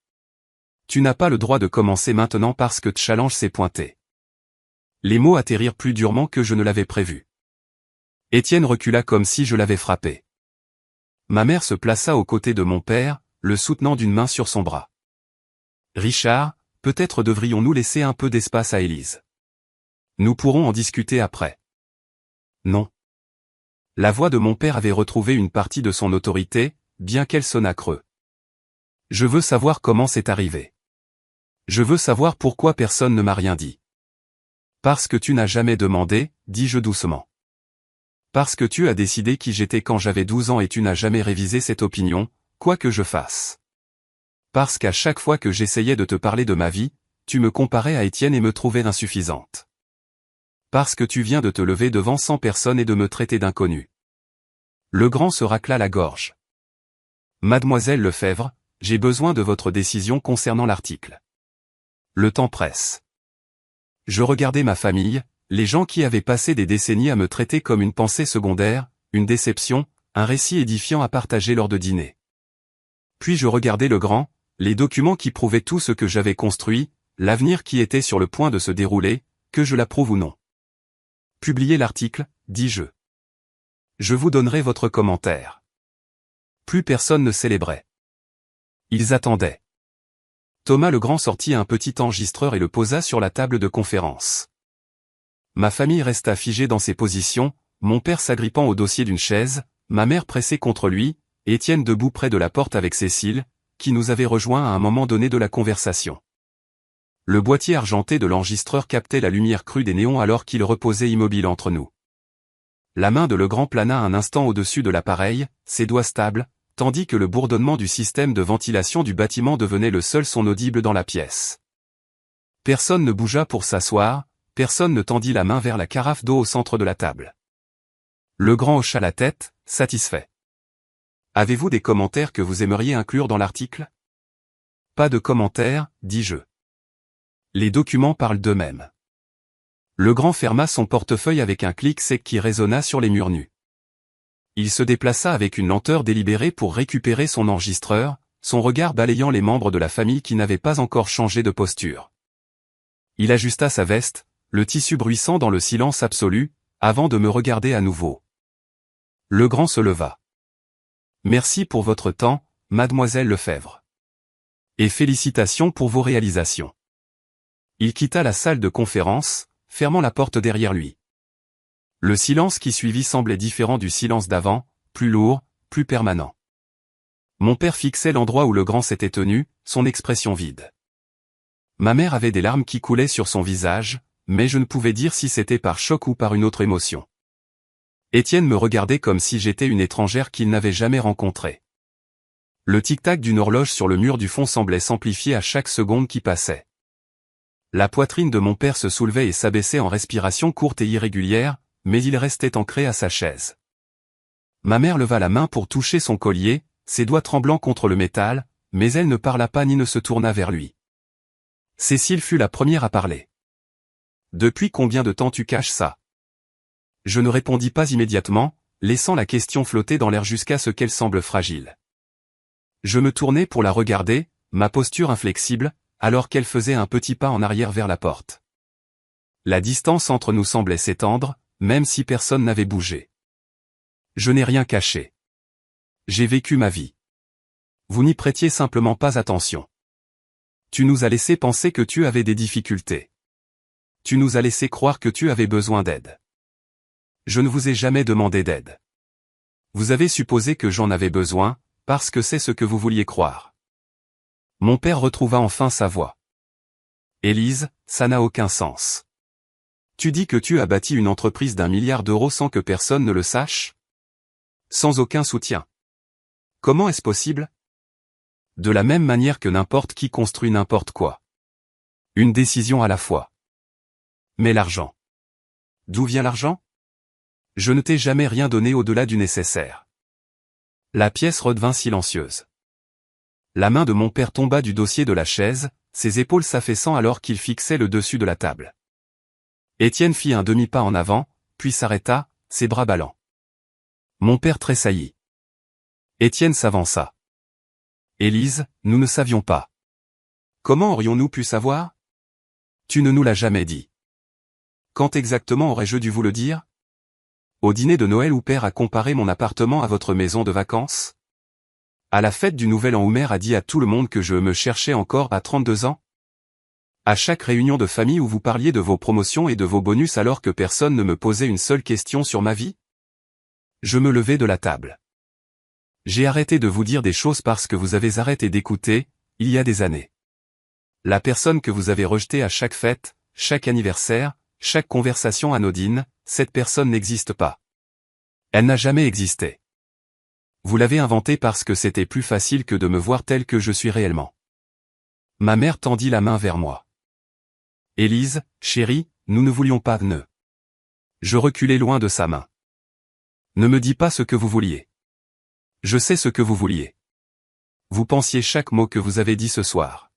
Tu n'as pas le droit de commencer maintenant parce que challenge s'est pointé. Les mots atterrirent plus durement que je ne l'avais prévu. Étienne recula comme si je l'avais frappé. Ma mère se plaça aux côtés de mon père, le soutenant d'une main sur son bras. Richard, peut-être devrions-nous laisser un peu d'espace à Élise. Nous pourrons en discuter après. Non. La voix de mon père avait retrouvé une partie de son autorité, bien qu'elle sonnât creux. Je veux savoir comment c'est arrivé. Je veux savoir pourquoi personne ne m'a rien dit. Parce que tu n'as jamais demandé, dis-je doucement. Parce que tu as décidé qui j'étais quand j'avais 12 ans et tu n'as jamais révisé cette opinion, quoi que je fasse. Parce qu'à chaque fois que j'essayais de te parler de ma vie, tu me comparais à Étienne et me trouvais insuffisante. Parce que tu viens de te lever devant 100 personnes et de me traiter d'inconnu. Le grand se racla la gorge. Mademoiselle Lefebvre, j'ai besoin de votre décision concernant l'article. Le temps presse. Je regardais ma famille, les gens qui avaient passé des décennies à me traiter comme une pensée secondaire, une déception, un récit édifiant à partager lors de dîner. Puis je regardais le grand, les documents qui prouvaient tout ce que j'avais construit, l'avenir qui était sur le point de se dérouler, que je l'approuve ou non. Publiez l'article, dis-je. Je vous donnerai votre commentaire. Plus personne ne célébrait. Ils attendaient. Thomas Legrand sortit un petit enregistreur et le posa sur la table de conférence. Ma famille resta figée dans ses positions, mon père s'agrippant au dossier d'une chaise, ma mère pressée contre lui, Étienne debout près de la porte avec Cécile, qui nous avait rejoints à un moment donné de la conversation. Le boîtier argenté de l'enregistreur captait la lumière crue des néons alors qu'il reposait immobile entre nous. La main de Legrand plana un instant au-dessus de l'appareil, ses doigts stables, tandis que le bourdonnement du système de ventilation du bâtiment devenait le seul son audible dans la pièce. Personne ne bougea pour s'asseoir, personne ne tendit la main vers la carafe d'eau au centre de la table. Legrand hocha la tête, satisfait. « Avez-vous des commentaires que vous aimeriez inclure dans l'article ?»« Pas de commentaires, dis-je. Les documents parlent d'eux-mêmes. » Legrand ferma son portefeuille avec un clic sec qui résonna sur les murs nus. Il se déplaça avec une lenteur délibérée pour récupérer son enregistreur, son regard balayant les membres de la famille qui n'avaient pas encore changé de posture. Il ajusta sa veste, le tissu bruissant dans le silence absolu, avant de me regarder à nouveau. Legrand se leva. « Merci pour votre temps, mademoiselle Lefebvre. Et félicitations pour vos réalisations. » Il quitta la salle de conférence, fermant la porte derrière lui. Le silence qui suivit semblait différent du silence d'avant, plus lourd, plus permanent. Mon père fixait l'endroit où Legrand s'était tenu, son expression vide. Ma mère avait des larmes qui coulaient sur son visage, mais je ne pouvais dire si c'était par choc ou par une autre émotion. Étienne me regardait comme si j'étais une étrangère qu'il n'avait jamais rencontrée. Le tic-tac d'une horloge sur le mur du fond semblait s'amplifier à chaque seconde qui passait. La poitrine de mon père se soulevait et s'abaissait en respiration courte et irrégulière, mais il restait ancré à sa chaise. Ma mère leva la main pour toucher son collier, ses doigts tremblants contre le métal, mais elle ne parla pas ni ne se tourna vers lui. Cécile fut la première à parler. « Depuis combien de temps tu caches ça ?» Je ne répondis pas immédiatement, laissant la question flotter dans l'air jusqu'à ce qu'elle semble fragile. Je me tournai pour la regarder, ma posture inflexible, alors qu'elle faisait un petit pas en arrière vers la porte. La distance entre nous semblait s'étendre, même si personne n'avait bougé. Je n'ai rien caché. J'ai vécu ma vie. Vous n'y prêtiez simplement pas attention. Tu nous as laissé penser que tu avais des difficultés. Tu nous as laissé croire que tu avais besoin d'aide. Je ne vous ai jamais demandé d'aide. Vous avez supposé que j'en avais besoin, parce que c'est ce que vous vouliez croire. Mon père retrouva enfin sa voix. Élise, ça n'a aucun sens. Tu dis que tu as bâti une entreprise d'1 milliard d'euros sans que personne ne le sache? Sans aucun soutien. Comment est-ce possible? De la même manière que n'importe qui construit n'importe quoi. Une décision à la fois. Mais l'argent. D'où vient l'argent? Je ne t'ai jamais rien donné au-delà du nécessaire. La pièce redevint silencieuse. La main de mon père tomba du dossier de la chaise, ses épaules s'affaissant alors qu'il fixait le dessus de la table. Étienne fit un demi-pas en avant, puis s'arrêta, ses bras ballants. Mon père tressaillit. Étienne s'avança. Élise, nous ne savions pas. Comment aurions-nous pu savoir? Tu ne nous l'as jamais dit. Quand exactement aurais-je dû vous le dire? Au dîner de Noël où père a comparé mon appartement à votre maison de vacances? À la fête du Nouvel An où mère a dit à tout le monde que je me cherchais encore à 32 ans? À chaque réunion de famille où vous parliez de vos promotions et de vos bonus alors que personne ne me posait une seule question sur ma vie? Je me levai de la table. J'ai arrêté de vous dire des choses parce que vous avez arrêté d'écouter, il y a des années. La personne que vous avez rejetée à chaque fête, chaque anniversaire, chaque conversation anodine, cette personne n'existe pas. Elle n'a jamais existé. Vous l'avez inventée parce que c'était plus facile que de me voir tel que je suis réellement. Ma mère tendit la main vers moi. Élise, chérie, nous ne voulions pas de nœud. Je reculai loin de sa main. Ne me dis pas ce que vous vouliez. Je sais ce que vous vouliez. Vous pensiez chaque mot que vous avez dit ce soir.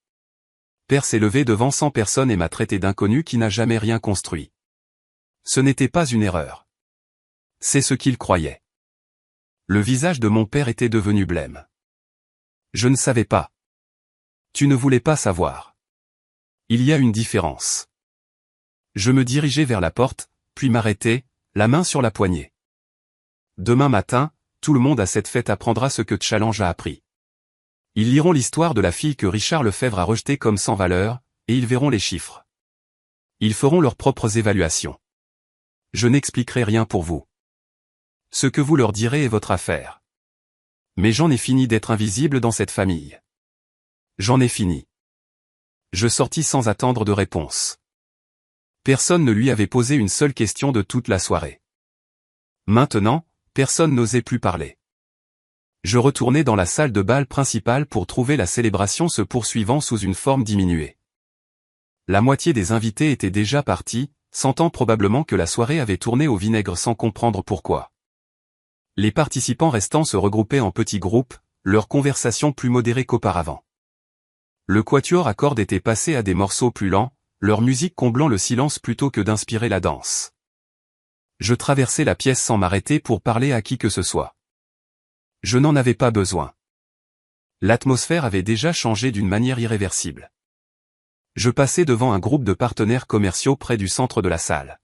Père s'est levé devant 100 personnes et m'a traité d'inconnu qui n'a jamais rien construit. Ce n'était pas une erreur. C'est ce qu'il croyait. Le visage de mon père était devenu blême. Je ne savais pas. Tu ne voulais pas savoir. Il y a une différence. Je me dirigeai vers la porte, puis m'arrêtai, la main sur la poignée. Demain matin, tout le monde à cette fête apprendra ce que Challenge a appris. Ils liront l'histoire de la fille que Richard Lefebvre a rejetée comme sans valeur, et ils verront les chiffres. Ils feront leurs propres évaluations. Je n'expliquerai rien pour vous. Ce que vous leur direz est votre affaire. Mais j'en ai fini d'être invisible dans cette famille. J'en ai fini. Je sortis sans attendre de réponse. Personne ne lui avait posé une seule question de toute la soirée. Maintenant, personne n'osait plus parler. Je retournai dans la salle de bal principale pour trouver la célébration se poursuivant sous une forme diminuée. La moitié des invités étaient déjà partis, sentant probablement que la soirée avait tourné au vinaigre sans comprendre pourquoi. Les participants restants se regroupaient en petits groupes, leur conversation plus modérée qu'auparavant. Le quatuor à cordes était passé à des morceaux plus lents, leur musique comblant le silence plutôt que d'inspirer la danse. Je traversai la pièce sans m'arrêter pour parler à qui que ce soit. Je n'en avais pas besoin. L'atmosphère avait déjà changé d'une manière irréversible. Je passai devant un groupe de partenaires commerciaux près du centre de la salle.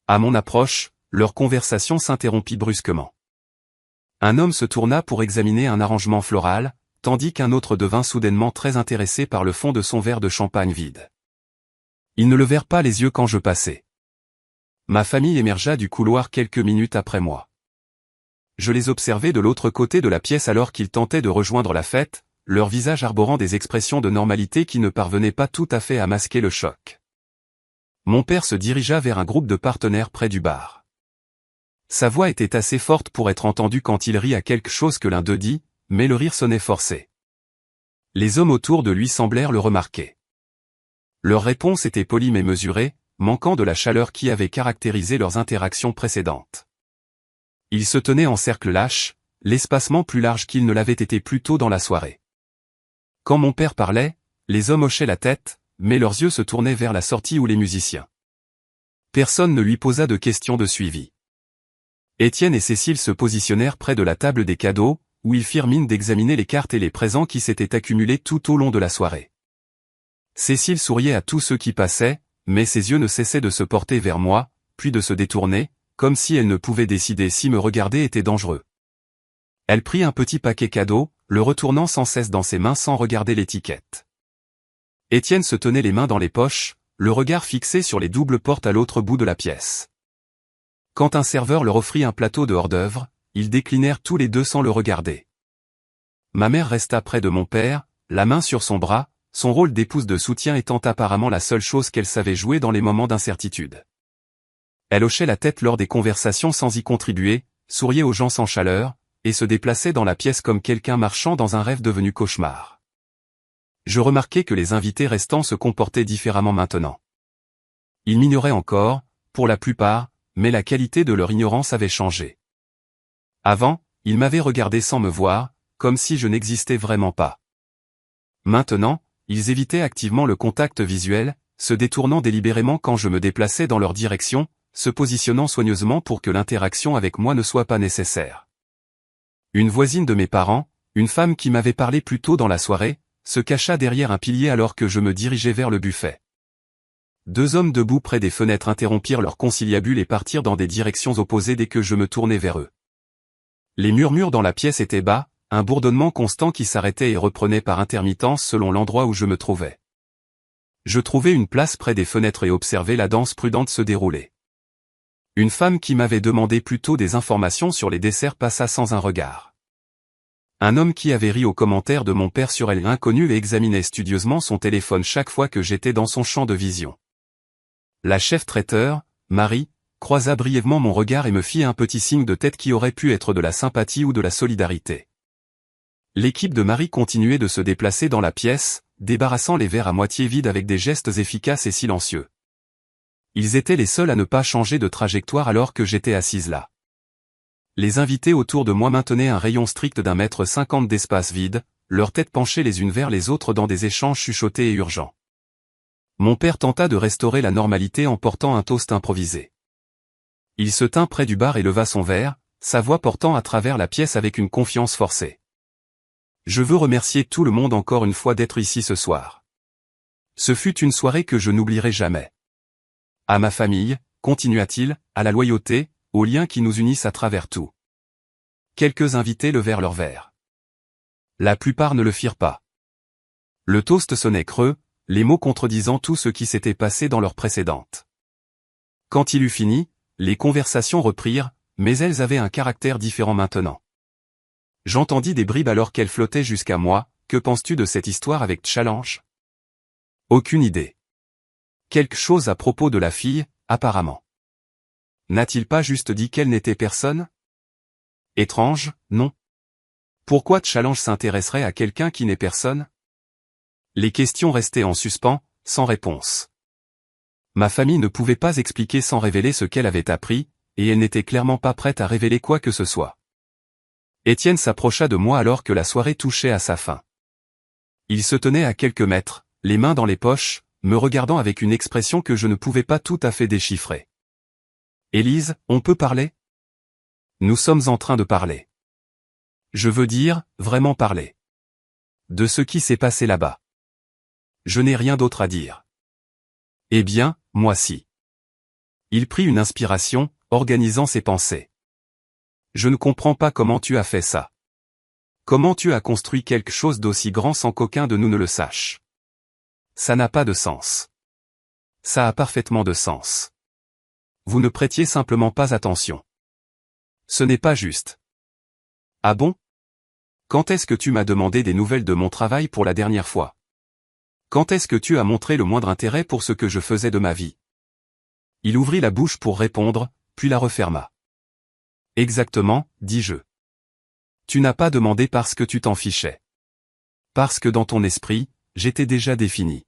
À mon approche, leur conversation s'interrompit brusquement. Un homme se tourna pour examiner un arrangement floral, tandis qu'un autre devint soudainement très intéressé par le fond de son verre de champagne vide. Ils ne levèrent pas les yeux quand je passai. Ma famille émergea du couloir quelques minutes après moi. Je les observai de l'autre côté de la pièce alors qu'ils tentaient de rejoindre la fête, leurs visages arborant des expressions de normalité qui ne parvenaient pas tout à fait à masquer le choc. Mon père se dirigea vers un groupe de partenaires près du bar. Sa voix était assez forte pour être entendue quand il rit à quelque chose que l'un d'eux dit, mais le rire sonnait forcé. Les hommes autour de lui semblèrent le remarquer. Leur réponse était polie mais mesurée, manquant de la chaleur qui avait caractérisé leurs interactions précédentes. Ils se tenaient en cercle lâche, l'espacement plus large qu'il ne l'avait été plus tôt dans la soirée. Quand mon père parlait, les hommes hochaient la tête, mais leurs yeux se tournaient vers la sortie ou les musiciens. Personne ne lui posa de questions de suivi. Étienne et Cécile se positionnèrent près de la table des cadeaux, où ils firent mine d'examiner les cartes et les présents qui s'étaient accumulés tout au long de la soirée. Cécile souriait à tous ceux qui passaient, mais ses yeux ne cessaient de se porter vers moi, puis de se détourner, comme si elle ne pouvait décider si me regarder était dangereux. Elle prit un petit paquet cadeau, le retournant sans cesse dans ses mains sans regarder l'étiquette. Étienne se tenait les mains dans les poches, le regard fixé sur les doubles portes à l'autre bout de la pièce. Quand un serveur leur offrit un plateau de hors-d'œuvre, ils déclinèrent tous les deux sans le regarder. Ma mère resta près de mon père, la main sur son bras, son rôle d'épouse de soutien étant apparemment la seule chose qu'elle savait jouer dans les moments d'incertitude. Elle hochait la tête lors des conversations sans y contribuer, souriait aux gens sans chaleur, et se déplaçait dans la pièce comme quelqu'un marchant dans un rêve devenu cauchemar. Je remarquai que les invités restants se comportaient différemment maintenant. Ils m'ignoraient encore, pour la plupart, mais la qualité de leur ignorance avait changé. Avant, ils m'avaient regardé sans me voir, comme si je n'existais vraiment pas. Maintenant, ils évitaient activement le contact visuel, se détournant délibérément quand je me déplaçais dans leur direction, se positionnant soigneusement pour que l'interaction avec moi ne soit pas nécessaire. Une voisine de mes parents, une femme qui m'avait parlé plus tôt dans la soirée, se cacha derrière un pilier alors que je me dirigeais vers le buffet. Deux hommes debout près des fenêtres interrompirent leur conciliabule et partirent dans des directions opposées dès que je me tournai vers eux. Les murmures dans la pièce étaient bas, un bourdonnement constant qui s'arrêtait et reprenait par intermittence selon l'endroit où je me trouvais. Je trouvai une place près des fenêtres et observai la danse prudente se dérouler. Une femme qui m'avait demandé plus tôt des informations sur les desserts passa sans un regard. Un homme qui avait ri aux commentaires de mon père sur elle inconnue et examinait studieusement son téléphone chaque fois que j'étais dans son champ de vision. La chef traiteur, Marie, croisa brièvement mon regard et me fit un petit signe de tête qui aurait pu être de la sympathie ou de la solidarité. L'équipe de Marie continuait de se déplacer dans la pièce, débarrassant les verres à moitié vides avec des gestes efficaces et silencieux. Ils étaient les seuls à ne pas changer de trajectoire alors que j'étais assise là. Les invités autour de moi maintenaient un rayon strict d'1,50 m d'espace vide, leurs têtes penchées les unes vers les autres dans des échanges chuchotés et urgents. Mon père tenta de restaurer la normalité en portant un toast improvisé. Il se tint près du bar et leva son verre, sa voix portant à travers la pièce avec une confiance forcée. Je veux remercier tout le monde encore une fois d'être ici ce soir. Ce fut une soirée que je n'oublierai jamais. À ma famille, continua-t-il, à la loyauté, aux liens qui nous unissent à travers tout. Quelques invités levèrent leur verre. La plupart ne le firent pas. Le toast sonnait creux, les mots contredisant tout ce qui s'était passé dans l'heure précédente. Quand il eut fini, les conversations reprirent, mais elles avaient un caractère différent maintenant. J'entendis des bribes alors qu'elles flottaient jusqu'à moi, que penses-tu de cette histoire avec Challenge? Aucune idée. Quelque chose à propos de la fille, apparemment. N'a-t-il pas juste dit qu'elle n'était personne? Étrange, non? Pourquoi Challenge s'intéresserait à quelqu'un qui n'est personne? Les questions restaient en suspens, sans réponse. Ma famille ne pouvait pas expliquer sans révéler ce qu'elle avait appris, et elle n'était clairement pas prête à révéler quoi que ce soit. Étienne s'approcha de moi alors que la soirée touchait à sa fin. Il se tenait à quelques mètres, les mains dans les poches, me regardant avec une expression que je ne pouvais pas tout à fait déchiffrer. « Élise, on peut parler? Nous sommes en train de parler. Je veux dire, vraiment parler. De ce qui s'est passé là-bas. Je n'ai rien d'autre à dire. » Eh bien, moi si. Il prit une inspiration, organisant ses pensées. Je ne comprends pas comment tu as fait ça. Comment tu as construit quelque chose d'aussi grand sans qu'aucun de nous ne le sache. Ça n'a pas de sens. Ça a parfaitement de sens. Vous ne prêtiez simplement pas attention. Ce n'est pas juste. Ah bon? Quand est-ce que tu m'as demandé des nouvelles de mon travail pour la dernière fois? Quand est-ce que tu as montré le moindre intérêt pour ce que je faisais de ma vie? Il ouvrit la bouche pour répondre, puis la referma. Exactement, dis-je. Tu n'as pas demandé parce que tu t'en fichais. Parce que dans ton esprit, j'étais déjà défini.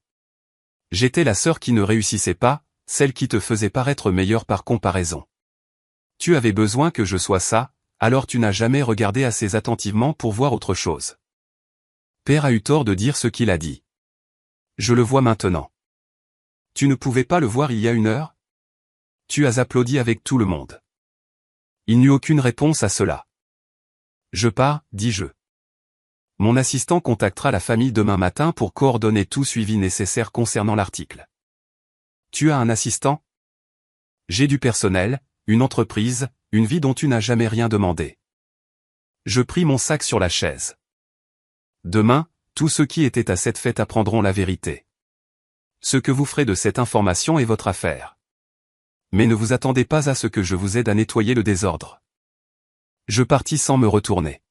J'étais la sœur qui ne réussissait pas, celle qui te faisait paraître meilleure par comparaison. Tu avais besoin que je sois ça, alors tu n'as jamais regardé assez attentivement pour voir autre chose. Père a eu tort de dire ce qu'il a dit. Je le vois maintenant. Tu ne pouvais pas le voir il y a une heure? Tu as applaudi avec tout le monde. Il n'eut aucune réponse à cela. Je pars, dis-je. Mon assistant contactera la famille demain matin pour coordonner tout suivi nécessaire concernant l'article. Tu as un assistant? J'ai du personnel, une entreprise, une vie dont tu n'as jamais rien demandé. Je pris mon sac sur la chaise. Demain, tous ceux qui étaient à cette fête apprendront la vérité. Ce que vous ferez de cette information est votre affaire. Mais ne vous attendez pas à ce que je vous aide à nettoyer le désordre. Je partis sans me retourner.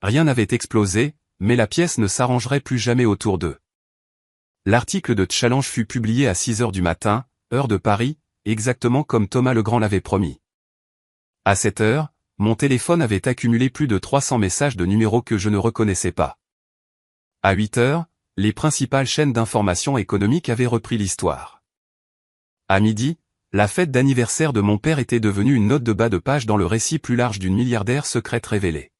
Rien n'avait explosé, mais la pièce ne s'arrangerait plus jamais autour d'eux. L'article de Challenge fut publié à 6 heures du matin, heure de Paris, exactement comme Thomas Legrand l'avait promis. À cette heure, mon téléphone avait accumulé plus de 300 messages de numéros que je ne reconnaissais pas. À 8 heures, les principales chaînes d'information économique avaient repris l'histoire. À midi, la fête d'anniversaire de mon père était devenue une note de bas de page dans le récit plus large d'une milliardaire secrète révélée.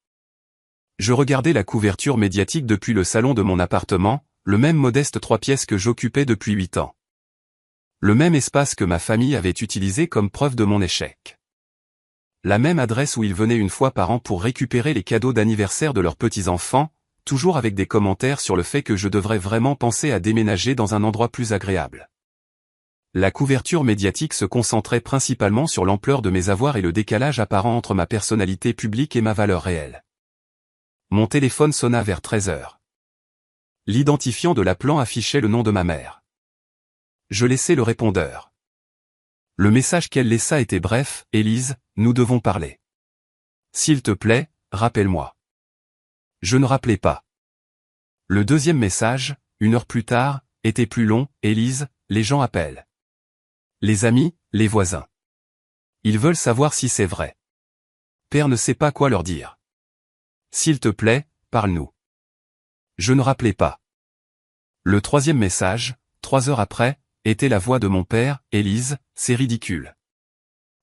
Je regardais la couverture médiatique depuis le salon de mon appartement, le même modeste 3 pièces que j'occupais depuis 8 ans. Le même espace que ma famille avait utilisé comme preuve de mon échec. La même adresse où ils venaient une fois par an pour récupérer les cadeaux d'anniversaire de leurs petits-enfants, toujours avec des commentaires sur le fait que je devrais vraiment penser à déménager dans un endroit plus agréable. La couverture médiatique se concentrait principalement sur l'ampleur de mes avoirs et le décalage apparent entre ma personnalité publique et ma valeur réelle. Mon téléphone sonna vers 13 heures. L'identifiant de l'appelant affichait le nom de ma mère. Je laissai le répondeur. Le message qu'elle laissa était bref, « Élise, nous devons parler. S'il te plaît, rappelle-moi. » Je ne rappelais pas. Le deuxième message, 1 heure plus tard, était plus long, « Élise, les gens appellent. Les amis, les voisins. Ils veulent savoir si c'est vrai. Père ne sait pas quoi leur dire. S'il te plaît, parle-nous. » Je ne rappelais pas. Le troisième message, 3 heures après, était la voix de mon père, « Élise, c'est ridicule.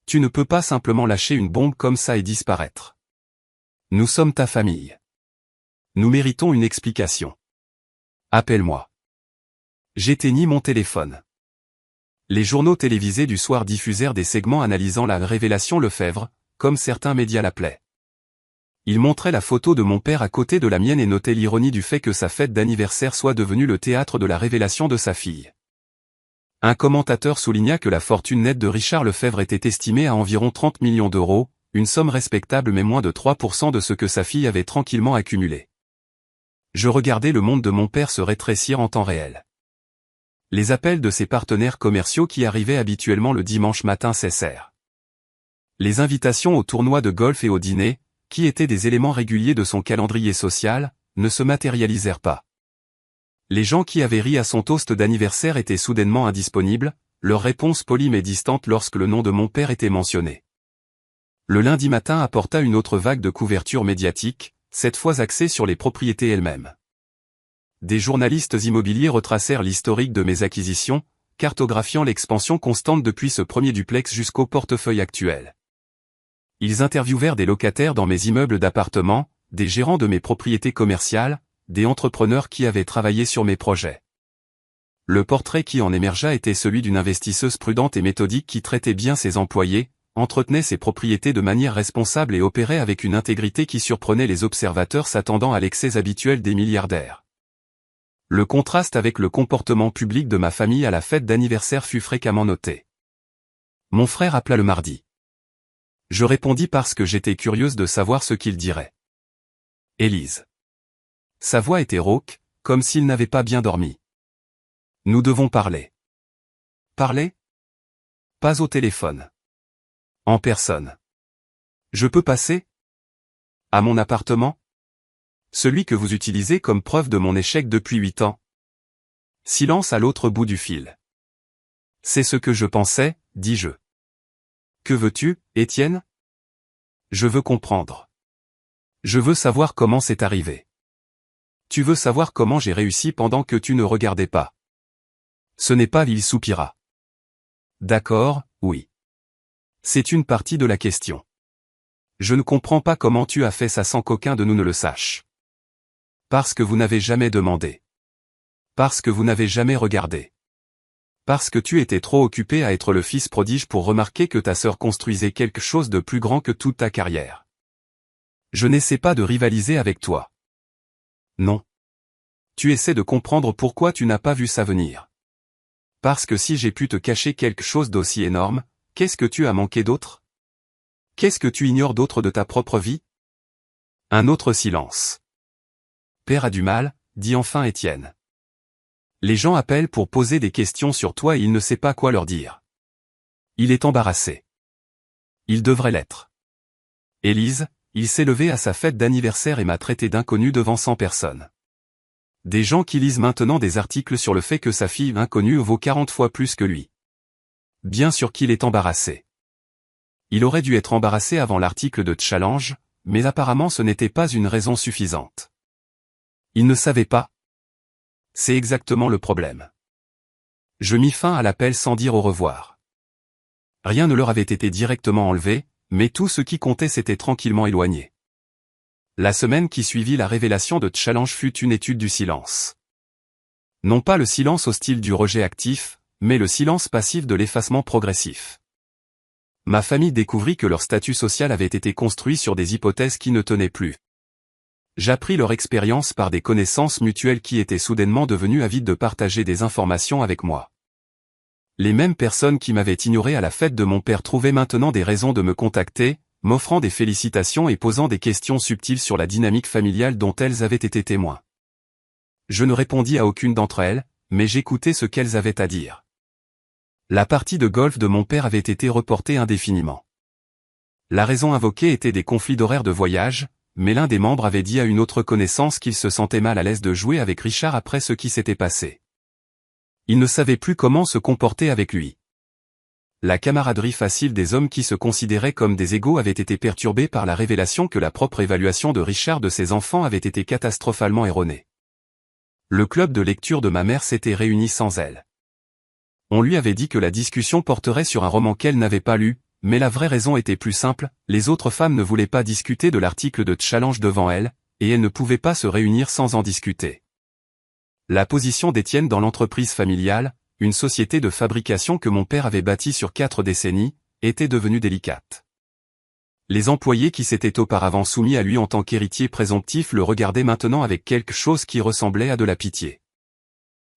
Tu ne peux pas simplement lâcher une bombe comme ça et disparaître. Nous sommes ta famille. Nous méritons une explication. Appelle-moi. » J'éteignis mon téléphone. Les journaux télévisés du soir diffusèrent des segments analysant la révélation Lefebvre, comme certains médias l'appelaient. Ils montraient la photo de mon père à côté de la mienne et notaient l'ironie du fait que sa fête d'anniversaire soit devenue le théâtre de la révélation de sa fille. Un commentateur souligna que la fortune nette de Richard Lefebvre était estimée à environ 30 millions d'euros, une somme respectable mais moins de 3% de ce que sa fille avait tranquillement accumulé. Je regardais le monde de mon père se rétrécir en temps réel. Les appels de ses partenaires commerciaux qui arrivaient habituellement le dimanche matin cessèrent. Les invitations aux tournois de golf et au dîner, qui étaient des éléments réguliers de son calendrier social, ne se matérialisèrent pas. Les gens qui avaient ri à son toast d'anniversaire étaient soudainement indisponibles, leur réponse polie mais distante lorsque le nom de mon père était mentionné. Le lundi matin apporta une autre vague de couverture médiatique, cette fois axée sur les propriétés elles-mêmes. Des journalistes immobiliers retracèrent l'historique de mes acquisitions, cartographiant l'expansion constante depuis ce premier duplex jusqu'au portefeuille actuel. Ils interviewèrent des locataires dans mes immeubles d'appartements, des gérants de mes propriétés commerciales, des entrepreneurs qui avaient travaillé sur mes projets. Le portrait qui en émergea était celui d'une investisseuse prudente et méthodique qui traitait bien ses employés, entretenait ses propriétés de manière responsable et opérait avec une intégrité qui surprenait les observateurs s'attendant à l'excès habituel des milliardaires. Le contraste avec le comportement public de ma famille à la fête d'anniversaire fut fréquemment noté. Mon frère appela le mardi. Je répondis parce que j'étais curieuse de savoir ce qu'il dirait. Élise. Sa voix était rauque, comme s'il n'avait pas bien dormi. Nous devons parler. Parler? Pas au téléphone. En personne. Je peux passer? À mon appartement? Celui que vous utilisez comme preuve de mon échec depuis 8 ans. Silence à l'autre bout du fil. C'est ce que je pensais, dis-je. Que veux-tu, Étienne? Je veux comprendre. Je veux savoir comment c'est arrivé. Tu veux savoir comment j'ai réussi pendant que tu ne regardais pas. Ce n'est pas, il soupira. D'accord, oui. C'est une partie de la question. Je ne comprends pas comment tu as fait ça sans qu'aucun de nous ne le sache. Parce que vous n'avez jamais demandé. Parce que vous n'avez jamais regardé. Parce que tu étais trop occupé à être le fils prodige pour remarquer que ta sœur construisait quelque chose de plus grand que toute ta carrière. Je n'essaie pas de rivaliser avec toi. Non. Tu essaies de comprendre pourquoi tu n'as pas vu ça venir. Parce que si j'ai pu te cacher quelque chose d'aussi énorme, qu'est-ce que tu as manqué d'autre? Qu'est-ce que tu ignores d'autre de ta propre vie? Un autre silence. Père a du mal, dit enfin Étienne. Les gens appellent pour poser des questions sur toi et il ne sait pas quoi leur dire. Il est embarrassé. Il devrait l'être. Élise, il s'est levé à sa fête d'anniversaire et m'a traité d'inconnu devant 100 personnes. Des gens qui lisent maintenant des articles sur le fait que sa fille inconnue vaut 40 fois plus que lui. Bien sûr qu'il est embarrassé. Il aurait dû être embarrassé avant l'article de Challenge, mais apparemment ce n'était pas une raison suffisante. Il ne savait pas. C'est exactement le problème. Je mis fin à l'appel sans dire au revoir. Rien ne leur avait été directement enlevé, mais tout ce qui comptait s'était tranquillement éloigné. La semaine qui suivit la révélation de Challenge fut une étude du silence. Non pas le silence hostile du rejet actif, mais le silence passif de l'effacement progressif. Ma famille découvrit que leur statut social avait été construit sur des hypothèses qui ne tenaient plus. J'appris leur expérience par des connaissances mutuelles qui étaient soudainement devenues avides de partager des informations avec moi. Les mêmes personnes qui m'avaient ignoré à la fête de mon père trouvaient maintenant des raisons de me contacter, m'offrant des félicitations et posant des questions subtiles sur la dynamique familiale dont elles avaient été témoins. Je ne répondis à aucune d'entre elles, mais j'écoutais ce qu'elles avaient à dire. La partie de golf de mon père avait été reportée indéfiniment. La raison invoquée était des conflits d'horaires de voyage, mais l'un des membres avait dit à une autre connaissance qu'il se sentait mal à l'aise de jouer avec Richard après ce qui s'était passé. Il ne savait plus comment se comporter avec lui. La camaraderie facile des hommes qui se considéraient comme des égaux avait été perturbée par la révélation que la propre évaluation de Richard de ses enfants avait été catastrophalement erronée. Le club de lecture de ma mère s'était réuni sans elle. On lui avait dit que la discussion porterait sur un roman qu'elle n'avait pas lu, mais la vraie raison était plus simple, les autres femmes ne voulaient pas discuter de l'article de Challenge devant elle, et elles ne pouvaient pas se réunir sans en discuter. La position d'Étienne dans l'entreprise familiale, une société de fabrication que mon père avait bâtie sur 4 décennies, était devenue délicate. Les employés qui s'étaient auparavant soumis à lui en tant qu'héritier présomptif le regardaient maintenant avec quelque chose qui ressemblait à de la pitié.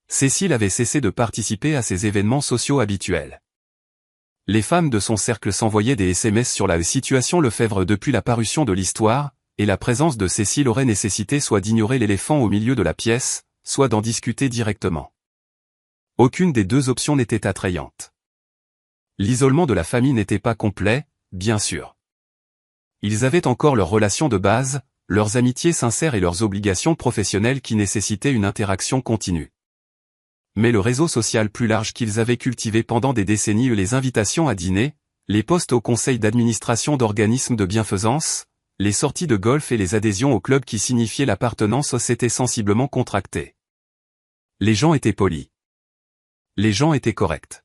Cécile avait cessé de participer à ces événements sociaux habituels. Les femmes de son cercle s'envoyaient des SMS sur la situation Lefebvre depuis la parution de l'histoire, et la présence de Cécile aurait nécessité soit d'ignorer l'éléphant au milieu de la pièce, soit d'en discuter directement. Aucune des deux options n'était attrayante. L'isolement de la famille n'était pas complet, bien sûr. Ils avaient encore leur relation de base, leurs amitiés sincères et leurs obligations professionnelles qui nécessitaient une interaction continue. Mais le réseau social plus large qu'ils avaient cultivé pendant des décennies et les invitations à dîner, les postes au conseil d'administration d'organismes de bienfaisance, les sorties de golf et les adhésions au club qui signifiaient l'appartenance s'étaient sensiblement contractées. Les gens étaient polis. Les gens étaient corrects.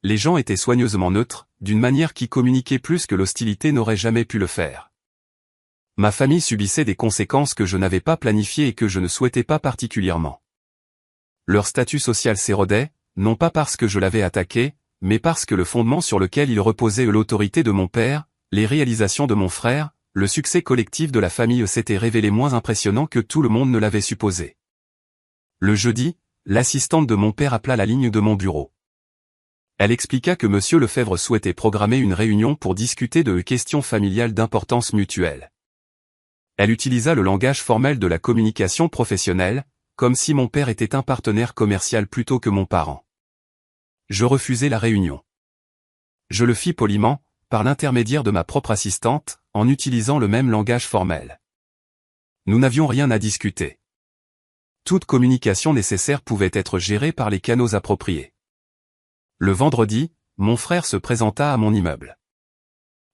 Les gens étaient soigneusement neutres, d'une manière qui communiquait plus que l'hostilité n'aurait jamais pu le faire. Ma famille subissait des conséquences que je n'avais pas planifiées et que je ne souhaitais pas particulièrement. Leur statut social s'érodait, non pas parce que je l'avais attaqué, mais parce que le fondement sur lequel il reposait l'autorité de mon père, les réalisations de mon frère, le succès collectif de la famille s'était révélé moins impressionnant que tout le monde ne l'avait supposé. Le jeudi, l'assistante de mon père appela la ligne de mon bureau. Elle expliqua que M. Lefebvre souhaitait programmer une réunion pour discuter de questions familiales d'importance mutuelle. Elle utilisa le langage formel de la communication professionnelle, comme si mon père était un partenaire commercial plutôt que mon parent. Je refusai la réunion. Je le fis poliment, par l'intermédiaire de ma propre assistante, en utilisant le même langage formel. Nous n'avions rien à discuter. Toute communication nécessaire pouvait être gérée par les canaux appropriés. Le vendredi, mon frère se présenta à mon immeuble.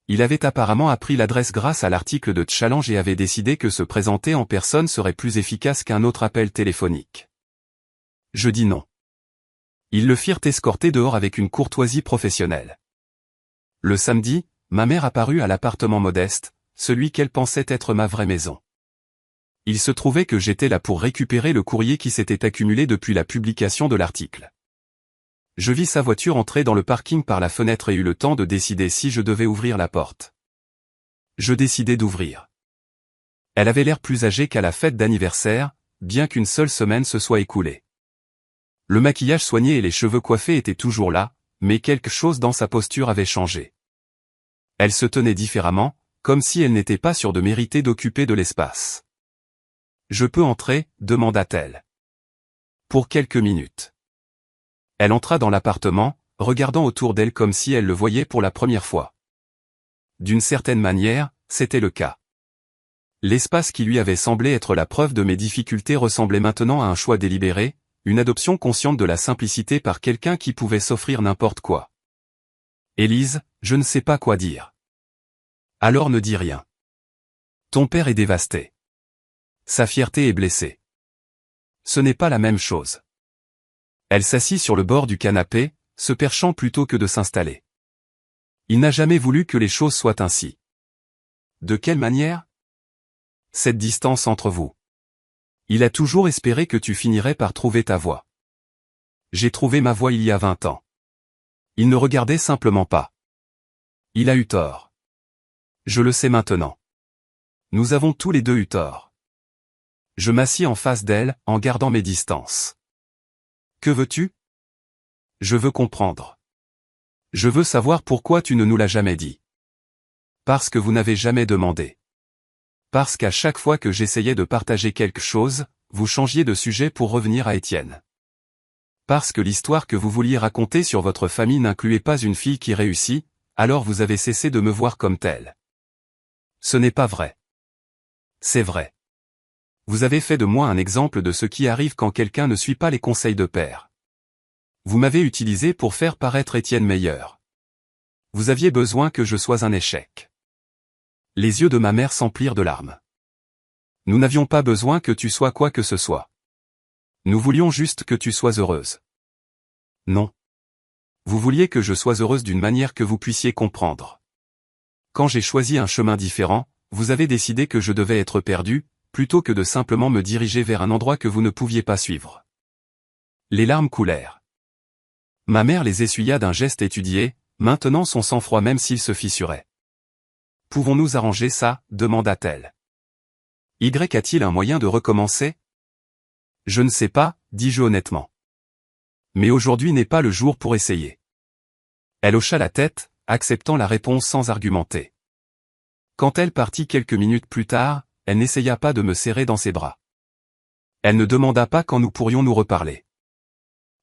Il avait apparemment appris l'adresse grâce à l'article de Challenge et avait décidé que se présenter en personne serait plus efficace qu'un autre appel téléphonique. Je dis non. Ils le firent escorter dehors avec une courtoisie professionnelle. Le samedi, ma mère apparut à l'appartement modeste, celui qu'elle pensait être ma vraie maison. Il se trouvait que j'étais là pour récupérer le courrier qui s'était accumulé depuis la publication de l'article. Je vis sa voiture entrer dans le parking par la fenêtre et eus le temps de décider si je devais ouvrir la porte. Je décidai d'ouvrir. Elle avait l'air plus âgée qu'à la fête d'anniversaire, bien qu'une seule semaine se soit écoulée. Le maquillage soigné et les cheveux coiffés étaient toujours là, mais quelque chose dans sa posture avait changé. Elle se tenait différemment, comme si elle n'était pas sûre de mériter d'occuper de l'espace. « Je peux entrer ?» demanda-t-elle. Pour quelques minutes. Elle entra dans l'appartement, regardant autour d'elle comme si elle le voyait pour la première fois. D'une certaine manière, c'était le cas. L'espace qui lui avait semblé être la preuve de mes difficultés ressemblait maintenant à un choix délibéré, une adoption consciente de la simplicité par quelqu'un qui pouvait s'offrir n'importe quoi. « Élise, je ne sais pas quoi dire. » « Alors ne dis rien. Ton père est dévasté. Sa fierté est blessée. Ce n'est pas la même chose. » Elle s'assit sur le bord du canapé, se perchant plutôt que de s'installer. Il n'a jamais voulu que les choses soient ainsi. De quelle manière? Cette distance entre vous. Il a toujours espéré que tu finirais par trouver ta voie. J'ai trouvé ma voie il y a 20 ans. Il ne regardait simplement pas. Il a eu tort. Je le sais maintenant. Nous avons tous les deux eu tort. Je m'assis en face d'elle, en gardant mes distances. Que veux-tu? Je veux comprendre. Je veux savoir pourquoi tu ne nous l'as jamais dit. Parce que vous n'avez jamais demandé. Parce qu'à chaque fois que j'essayais de partager quelque chose, vous changiez de sujet pour revenir à Étienne. Parce que l'histoire que vous vouliez raconter sur votre famille n'incluait pas une fille qui réussit, alors vous avez cessé de me voir comme telle. Ce n'est pas vrai. C'est vrai. Vous avez fait de moi un exemple de ce qui arrive quand quelqu'un ne suit pas les conseils de père. Vous m'avez utilisé pour faire paraître Étienne meilleur. Vous aviez besoin que je sois un échec. Les yeux de ma mère s'emplirent de larmes. Nous n'avions pas besoin que tu sois quoi que ce soit. Nous voulions juste que tu sois heureuse. Non. Vous vouliez que je sois heureuse d'une manière que vous puissiez comprendre. Quand j'ai choisi un chemin différent, vous avez décidé que je devais être perdu, plutôt que de simplement me diriger vers un endroit que vous ne pouviez pas suivre. Les larmes coulèrent. Ma mère les essuya d'un geste étudié, maintenant son sang-froid même s'il se fissurait. « Pouvons-nous arranger ça ?» demanda-t-elle. « Y a-t-il un moyen de recommencer ?» « Je ne sais pas, dis-je honnêtement. Mais aujourd'hui n'est pas le jour pour essayer. » Elle hocha la tête, acceptant la réponse sans argumenter. Quand elle partit quelques minutes plus tard, elle n'essaya pas de me serrer dans ses bras. Elle ne demanda pas quand nous pourrions nous reparler.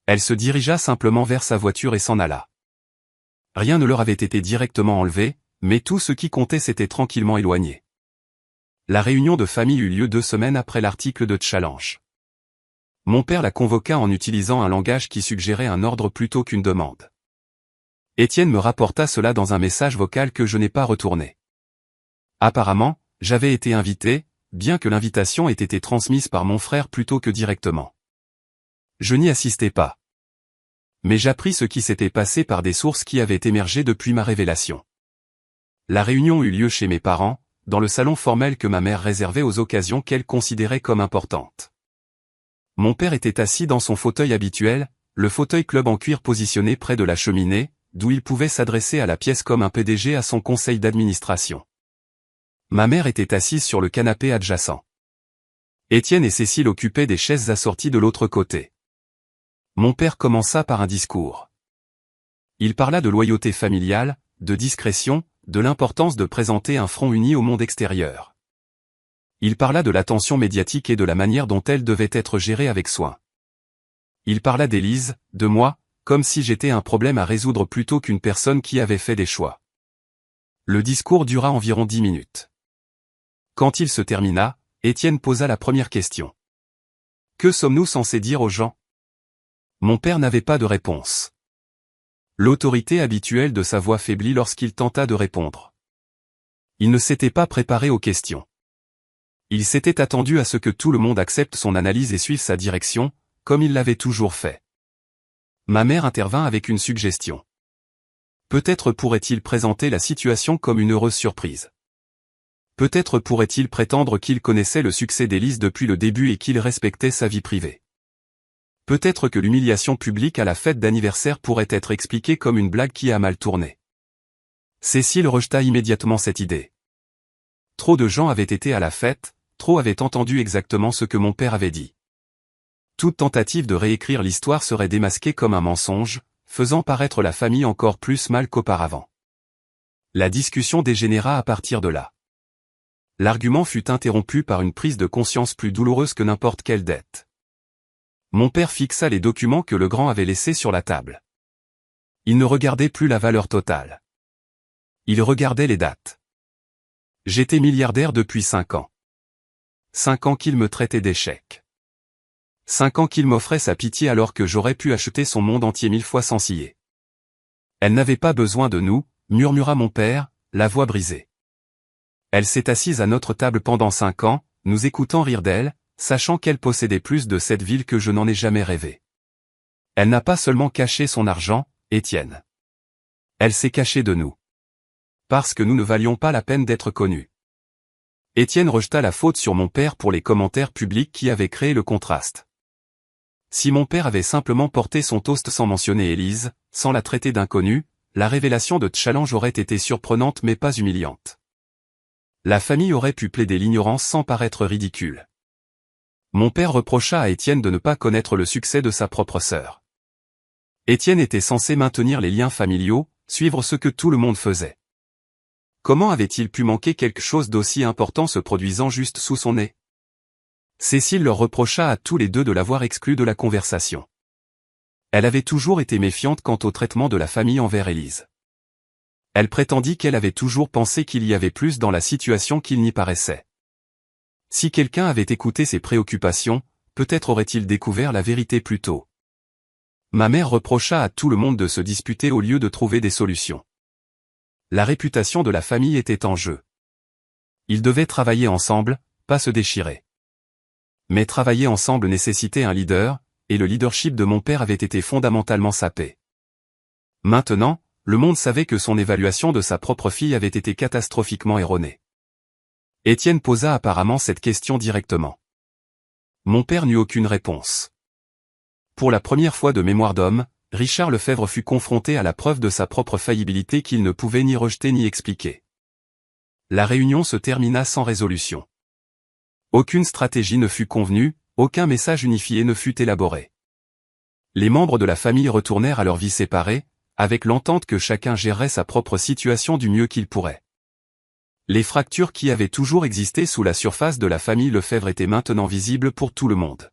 Elle se dirigea simplement vers sa voiture et s'en alla. Rien ne leur avait été directement enlevé, mais tout ce qui comptait s'était tranquillement éloigné. La réunion de famille eut lieu 2 semaines après l'article de Challenge. Mon père la convoqua en utilisant un langage qui suggérait un ordre plutôt qu'une demande. Étienne me rapporta cela dans un message vocal que je n'ai pas retourné. Apparemment, j'avais été invité, bien que l'invitation ait été transmise par mon frère plutôt que directement. Je n'y assistais pas. Mais j'appris ce qui s'était passé par des sources qui avaient émergé depuis ma révélation. La réunion eut lieu chez mes parents, dans le salon formel que ma mère réservait aux occasions qu'elle considérait comme importantes. Mon père était assis dans son fauteuil habituel, le fauteuil club en cuir positionné près de la cheminée, d'où il pouvait s'adresser à la pièce comme un PDG à son conseil d'administration. Ma mère était assise sur le canapé adjacent. Étienne et Cécile occupaient des chaises assorties de l'autre côté. Mon père commença par un discours. Il parla de loyauté familiale, de discrétion, de l'importance de présenter un front uni au monde extérieur. Il parla de l'attention médiatique et de la manière dont elle devait être gérée avec soin. Il parla d'Élise, de moi, comme si j'étais un problème à résoudre plutôt qu'une personne qui avait fait des choix. Le discours dura environ 10 minutes. Quand il se termina, Étienne posa la première question. Que sommes-nous censés dire aux gens? Mon père n'avait pas de réponse. L'autorité habituelle de sa voix faiblit lorsqu'il tenta de répondre. Il ne s'était pas préparé aux questions. Il s'était attendu à ce que tout le monde accepte son analyse et suive sa direction, comme il l'avait toujours fait. Ma mère intervint avec une suggestion. Peut-être pourrait-il présenter la situation comme une heureuse surprise. Peut-être pourrait-il prétendre qu'il connaissait le succès d'Élise depuis le début et qu'il respectait sa vie privée. Peut-être que l'humiliation publique à la fête d'anniversaire pourrait être expliquée comme une blague qui a mal tourné. Cécile rejeta immédiatement cette idée. Trop de gens avaient été à la fête, trop avaient entendu exactement ce que mon père avait dit. Toute tentative de réécrire l'histoire serait démasquée comme un mensonge, faisant paraître la famille encore plus mal qu'auparavant. La discussion dégénéra à partir de là. L'argument fut interrompu par une prise de conscience plus douloureuse que n'importe quelle dette. Mon père fixa les documents que le grand avait laissés sur la table. Il ne regardait plus la valeur totale. Il regardait les dates. J'étais milliardaire depuis 5 ans. 5 ans qu'il me traitait d'échec. 5 ans qu'il m'offrait sa pitié alors que j'aurais pu acheter son monde entier 1000 fois sans scier. Elle n'avait pas besoin de nous, murmura mon père, la voix brisée. Elle s'est assise à notre table pendant 5 ans, nous écoutant rire d'elle, sachant qu'elle possédait plus de cette ville que je n'en ai jamais rêvé. Elle n'a pas seulement caché son argent, Étienne. Elle s'est cachée de nous. Parce que nous ne valions pas la peine d'être connus. Étienne rejeta la faute sur mon père pour les commentaires publics qui avaient créé le contraste. Si mon père avait simplement porté son toast sans mentionner Élise, sans la traiter d'inconnue, la révélation de Challenge aurait été surprenante mais pas humiliante. La famille aurait pu plaider l'ignorance sans paraître ridicule. Mon père reprocha à Étienne de ne pas connaître le succès de sa propre sœur. Étienne était censé maintenir les liens familiaux, suivre ce que tout le monde faisait. Comment avait-il pu manquer quelque chose d'aussi important se produisant juste sous son nez? Cécile leur reprocha à tous les deux de l'avoir exclu de la conversation. Elle avait toujours été méfiante quant au traitement de la famille envers Élise. Elle prétendit qu'elle avait toujours pensé qu'il y avait plus dans la situation qu'il n'y paraissait. Si quelqu'un avait écouté ses préoccupations, peut-être aurait-il découvert la vérité plus tôt. Ma mère reprocha à tout le monde de se disputer au lieu de trouver des solutions. La réputation de la famille était en jeu. Ils devaient travailler ensemble, pas se déchirer. Mais travailler ensemble nécessitait un leader, et le leadership de mon père avait été fondamentalement sapé. Maintenant, le monde savait que son évaluation de sa propre fille avait été catastrophiquement erronée. Étienne posa apparemment cette question directement. Mon père n'eut aucune réponse. Pour la première fois de mémoire d'homme, Richard Lefebvre fut confronté à la preuve de sa propre faillibilité qu'il ne pouvait ni rejeter ni expliquer. La réunion se termina sans résolution. Aucune stratégie ne fut convenue, aucun message unifié ne fut élaboré. Les membres de la famille retournèrent à leur vie séparée, avec l'entente que chacun gérerait sa propre situation du mieux qu'il pourrait. Les fractures qui avaient toujours existé sous la surface de la famille Lefebvre étaient maintenant visibles pour tout le monde.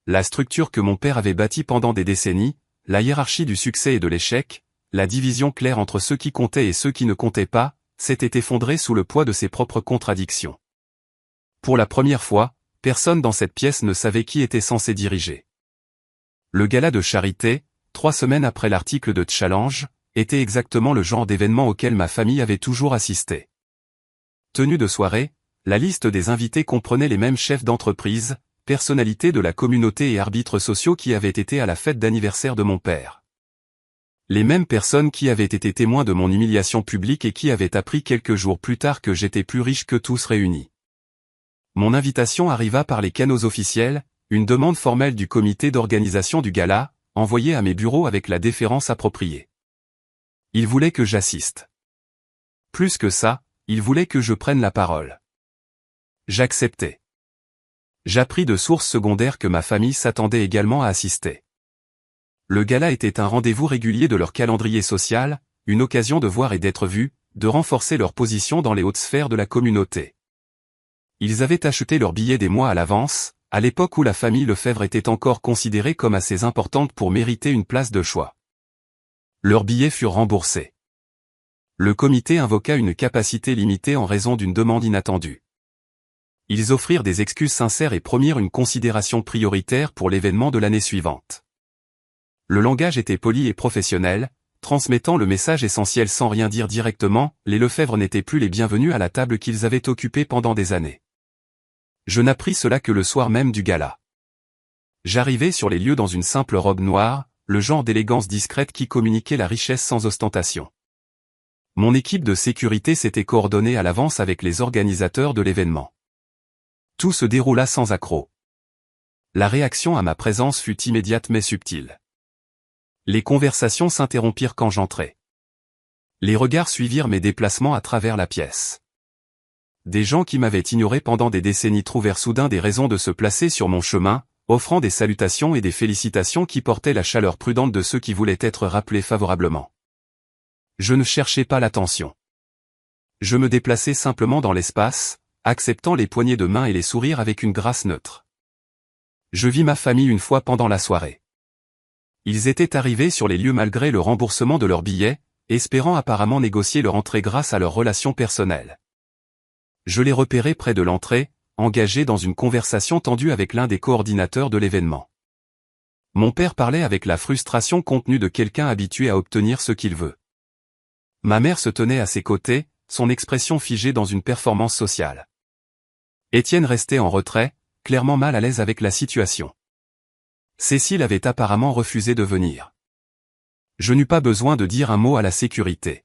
La structure que mon père avait bâtie pendant des décennies, la hiérarchie du succès et de l'échec, la division claire entre ceux qui comptaient et ceux qui ne comptaient pas, s'était effondrée sous le poids de ses propres contradictions. Pour la première fois, personne dans cette pièce ne savait qui était censé diriger. Le gala de charité, 3 semaines après l'article de Challenge, était exactement le genre d'événement auquel ma famille avait toujours assisté. Tenue de soirée, la liste des invités comprenait les mêmes chefs d'entreprise, personnalités de la communauté et arbitres sociaux qui avaient été à la fête d'anniversaire de mon père. Les mêmes personnes qui avaient été témoins de mon humiliation publique et qui avaient appris quelques jours plus tard que j'étais plus riche que tous réunis. Mon invitation arriva par les canaux officiels, une demande formelle du comité d'organisation du gala, envoyée à mes bureaux avec la déférence appropriée. Ils voulaient que j'assiste. Plus que ça, ils voulaient que je prenne la parole. J'acceptais. J'appris de sources secondaires que ma famille s'attendait également à assister. Le gala était un rendez-vous régulier de leur calendrier social, une occasion de voir et d'être vus, de renforcer leur position dans les hautes sphères de la communauté. Ils avaient acheté leurs billets des mois à l'avance, à l'époque où la famille Lefebvre était encore considérée comme assez importante pour mériter une place de choix. Leurs billets furent remboursés. Le comité invoqua une capacité limitée en raison d'une demande inattendue. Ils offrirent des excuses sincères et promirent une considération prioritaire pour l'événement de l'année suivante. Le langage était poli et professionnel, transmettant le message essentiel sans rien dire directement, les Lefebvre n'étaient plus les bienvenus à la table qu'ils avaient occupée pendant des années. Je n'appris cela que le soir même du gala. J'arrivai sur les lieux dans une simple robe noire, le genre d'élégance discrète qui communiquait la richesse sans ostentation. Mon équipe de sécurité s'était coordonnée à l'avance avec les organisateurs de l'événement. Tout se déroula sans accroc. La réaction à ma présence fut immédiate mais subtile. Les conversations s'interrompirent quand j'entrai. Les regards suivirent mes déplacements à travers la pièce. Des gens qui m'avaient ignoré pendant des décennies trouvèrent soudain des raisons de se placer sur mon chemin, offrant des salutations et des félicitations qui portaient la chaleur prudente de ceux qui voulaient être rappelés favorablement. Je ne cherchais pas l'attention. Je me déplaçais simplement dans l'espace, acceptant les poignées de main et les sourires avec une grâce neutre. Je vis ma famille une fois pendant la soirée. Ils étaient arrivés sur les lieux malgré le remboursement de leurs billets, espérant apparemment négocier leur entrée grâce à leurs relations personnelles. Je les repérai près de l'entrée, engagés dans une conversation tendue avec l'un des coordinateurs de l'événement. Mon père parlait avec la frustration contenue de quelqu'un habitué à obtenir ce qu'il veut. Ma mère se tenait à ses côtés, son expression figée dans une performance sociale. Étienne restait en retrait, clairement mal à l'aise avec la situation. Cécile avait apparemment refusé de venir. Je n'eus pas besoin de dire un mot à la sécurité.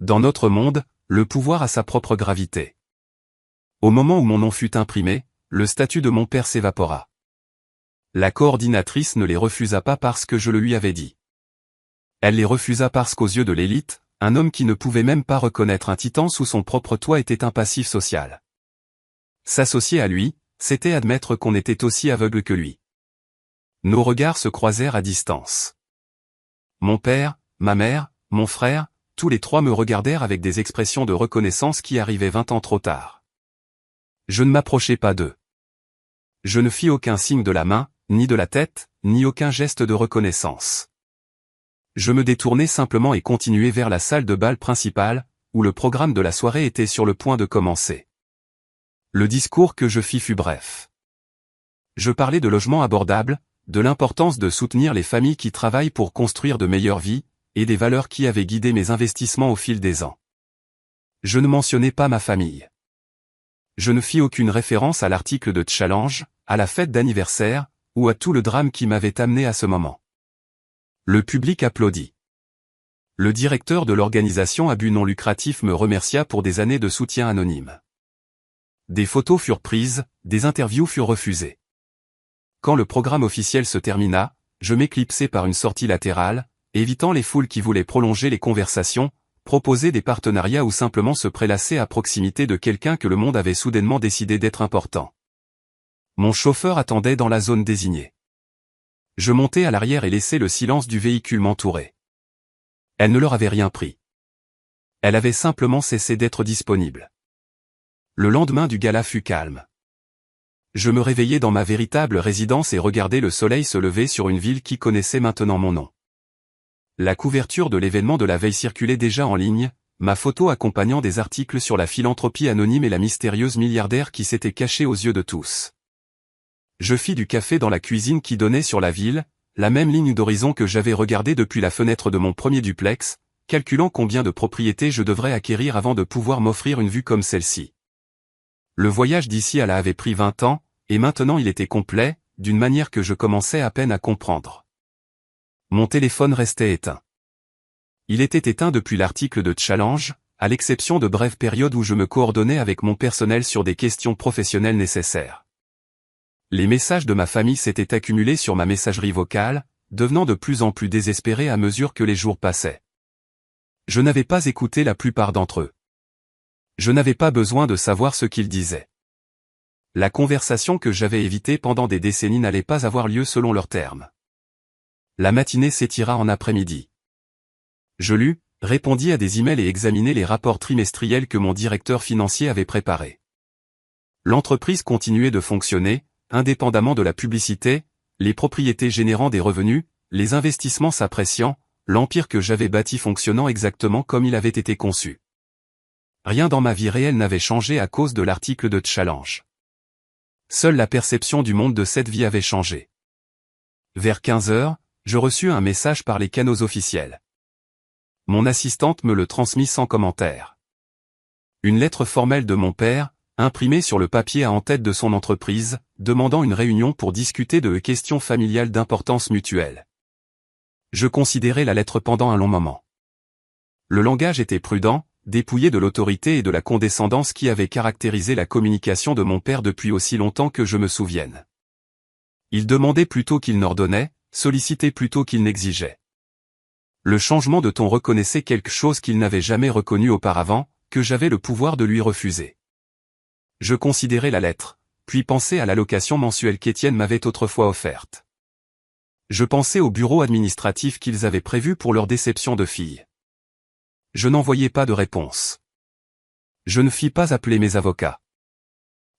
Dans notre monde, le pouvoir a sa propre gravité. Au moment où mon nom fut imprimé, le statut de mon père s'évapora. La coordinatrice ne les refusa pas parce que je le lui avais dit. Elle les refusa parce qu'aux yeux de l'élite, un homme qui ne pouvait même pas reconnaître un titan sous son propre toit était un passif social. S'associer à lui, c'était admettre qu'on était aussi aveugle que lui. Nos regards se croisèrent à distance. Mon père, ma mère, mon frère, tous les trois me regardèrent avec des expressions de reconnaissance qui arrivaient 20 ans trop tard. Je ne m'approchai pas d'eux. Je ne fis aucun signe de la main, ni de la tête, ni aucun geste de reconnaissance. Je me détournai simplement et continuai vers la salle de bal principale, où le programme de la soirée était sur le point de commencer. Le discours que je fis fut bref. Je parlais de logements abordables, de l'importance de soutenir les familles qui travaillent pour construire de meilleures vies, et des valeurs qui avaient guidé mes investissements au fil des ans. Je ne mentionnais pas ma famille. Je ne fis aucune référence à l'article de Challenge, à la fête d'anniversaire, ou à tout le drame qui m'avait amené à ce moment. Le public applaudit. Le directeur de l'organisation à but non lucratif me remercia pour des années de soutien anonyme. Des photos furent prises, des interviews furent refusées. Quand le programme officiel se termina, je m'éclipsai par une sortie latérale, évitant les foules qui voulaient prolonger les conversations, proposer des partenariats ou simplement se prélasser à proximité de quelqu'un que le monde avait soudainement décidé d'être important. Mon chauffeur attendait dans la zone désignée. Je montai à l'arrière et laissai le silence du véhicule m'entourer. Elle ne leur avait rien pris. Elle avait simplement cessé d'être disponible. Le lendemain du gala fut calme. Je me réveillai dans ma véritable résidence et regardai le soleil se lever sur une ville qui connaissait maintenant mon nom. La couverture de l'événement de la veille circulait déjà en ligne, ma photo accompagnant des articles sur la philanthropie anonyme et la mystérieuse milliardaire qui s'était cachée aux yeux de tous. Je fis du café dans la cuisine qui donnait sur la ville, la même ligne d'horizon que j'avais regardée depuis la fenêtre de mon premier duplex, calculant combien de propriétés je devrais acquérir avant de pouvoir m'offrir une vue comme celle-ci. Le voyage d'ici à là avait pris 20 ans, et maintenant il était complet, d'une manière que je commençais à peine à comprendre. Mon téléphone restait éteint. Il était éteint depuis l'article de Challenge, à l'exception de brèves périodes où je me coordonnais avec mon personnel sur des questions professionnelles nécessaires. Les messages de ma famille s'étaient accumulés sur ma messagerie vocale, devenant de plus en plus désespérés à mesure que les jours passaient. Je n'avais pas écouté la plupart d'entre eux. Je n'avais pas besoin de savoir ce qu'ils disaient. La conversation que j'avais évitée pendant des décennies n'allait pas avoir lieu selon leurs termes. La matinée s'étira en après-midi. Je lus, répondis à des emails et examinai les rapports trimestriels que mon directeur financier avait préparés. L'entreprise continuait de fonctionner, indépendamment de la publicité, les propriétés générant des revenus, les investissements s'appréciant, l'empire que j'avais bâti fonctionnant exactement comme il avait été conçu. Rien dans ma vie réelle n'avait changé à cause de l'article de Challenge. Seule la perception du monde de cette vie avait changé. Vers 15 heures, je reçus un message par les canaux officiels. Mon assistante me le transmit sans commentaire. Une lettre formelle de mon père, imprimée sur le papier en tête de son entreprise, demandant une réunion pour discuter de questions familiales d'importance mutuelle. Je considérai la lettre pendant un long moment. Le langage était prudent, dépouillé de l'autorité et de la condescendance qui avaient caractérisé la communication de mon père depuis aussi longtemps que je me souvienne. Il demandait plutôt qu'il n'ordonnait, sollicitait plutôt qu'il n'exigeait. Le changement de ton reconnaissait quelque chose qu'il n'avait jamais reconnu auparavant, que j'avais le pouvoir de lui refuser. Je considérai la lettre, puis pensai à l'allocation mensuelle qu'Étienne m'avait autrefois offerte. Je pensai au bureau administratif qu'ils avaient prévu pour leur déception de fille. Je n'envoyai pas de réponse. Je ne fis pas appeler mes avocats.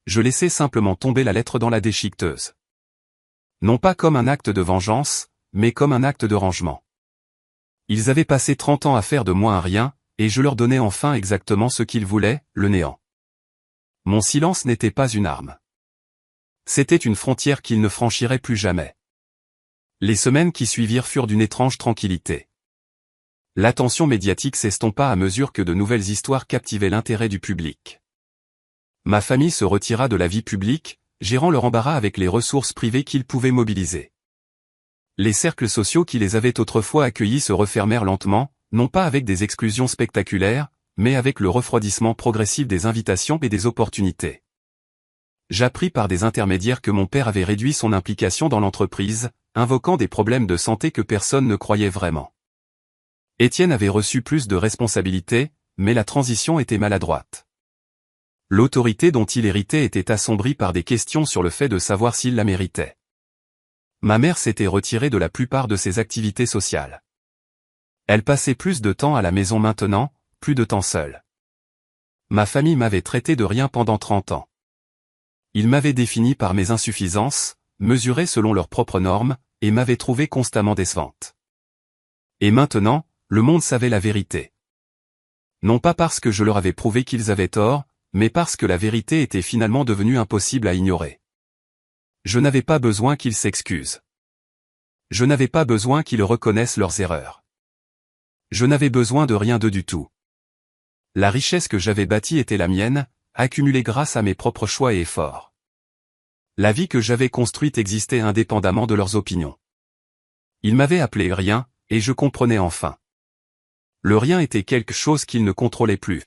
Je laissai simplement tomber la lettre dans la déchiqueteuse. Non pas comme un acte de vengeance, mais comme un acte de rangement. Ils avaient passé 30 ans à faire de moi un rien, et je leur donnais enfin exactement ce qu'ils voulaient, le néant. Mon silence n'était pas une arme. C'était une frontière qu'ils ne franchiraient plus jamais. Les semaines qui suivirent furent d'une étrange tranquillité. L'attention médiatique s'estompa à mesure que de nouvelles histoires captivaient l'intérêt du public. Ma famille se retira de la vie publique, gérant leur embarras avec les ressources privées qu'ils pouvaient mobiliser. Les cercles sociaux qui les avaient autrefois accueillis se refermèrent lentement, non pas avec des exclusions spectaculaires, mais avec le refroidissement progressif des invitations et des opportunités. J'appris par des intermédiaires que mon père avait réduit son implication dans l'entreprise, invoquant des problèmes de santé que personne ne croyait vraiment. Étienne avait reçu plus de responsabilités, mais la transition était maladroite. L'autorité dont il héritait était assombrie par des questions sur le fait de savoir s'il la méritait. Ma mère s'était retirée de la plupart de ses activités sociales. Elle passait plus de temps à la maison maintenant, plus de temps seule. Ma famille m'avait traité de rien pendant 30 ans. Ils m'avaient défini par mes insuffisances, mesurées selon leurs propres normes, et m'avaient trouvé constamment décevante. Et maintenant, le monde savait la vérité. Non pas parce que je leur avais prouvé qu'ils avaient tort, mais parce que la vérité était finalement devenue impossible à ignorer. Je n'avais pas besoin qu'ils s'excusent. Je n'avais pas besoin qu'ils reconnaissent leurs erreurs. Je n'avais besoin de rien d'eux du tout. La richesse que j'avais bâtie était la mienne, accumulée grâce à mes propres choix et efforts. La vie que j'avais construite existait indépendamment de leurs opinions. Ils m'avaient appelé rien, et je comprenais enfin. Le rien était quelque chose qu'ils ne contrôlaient plus.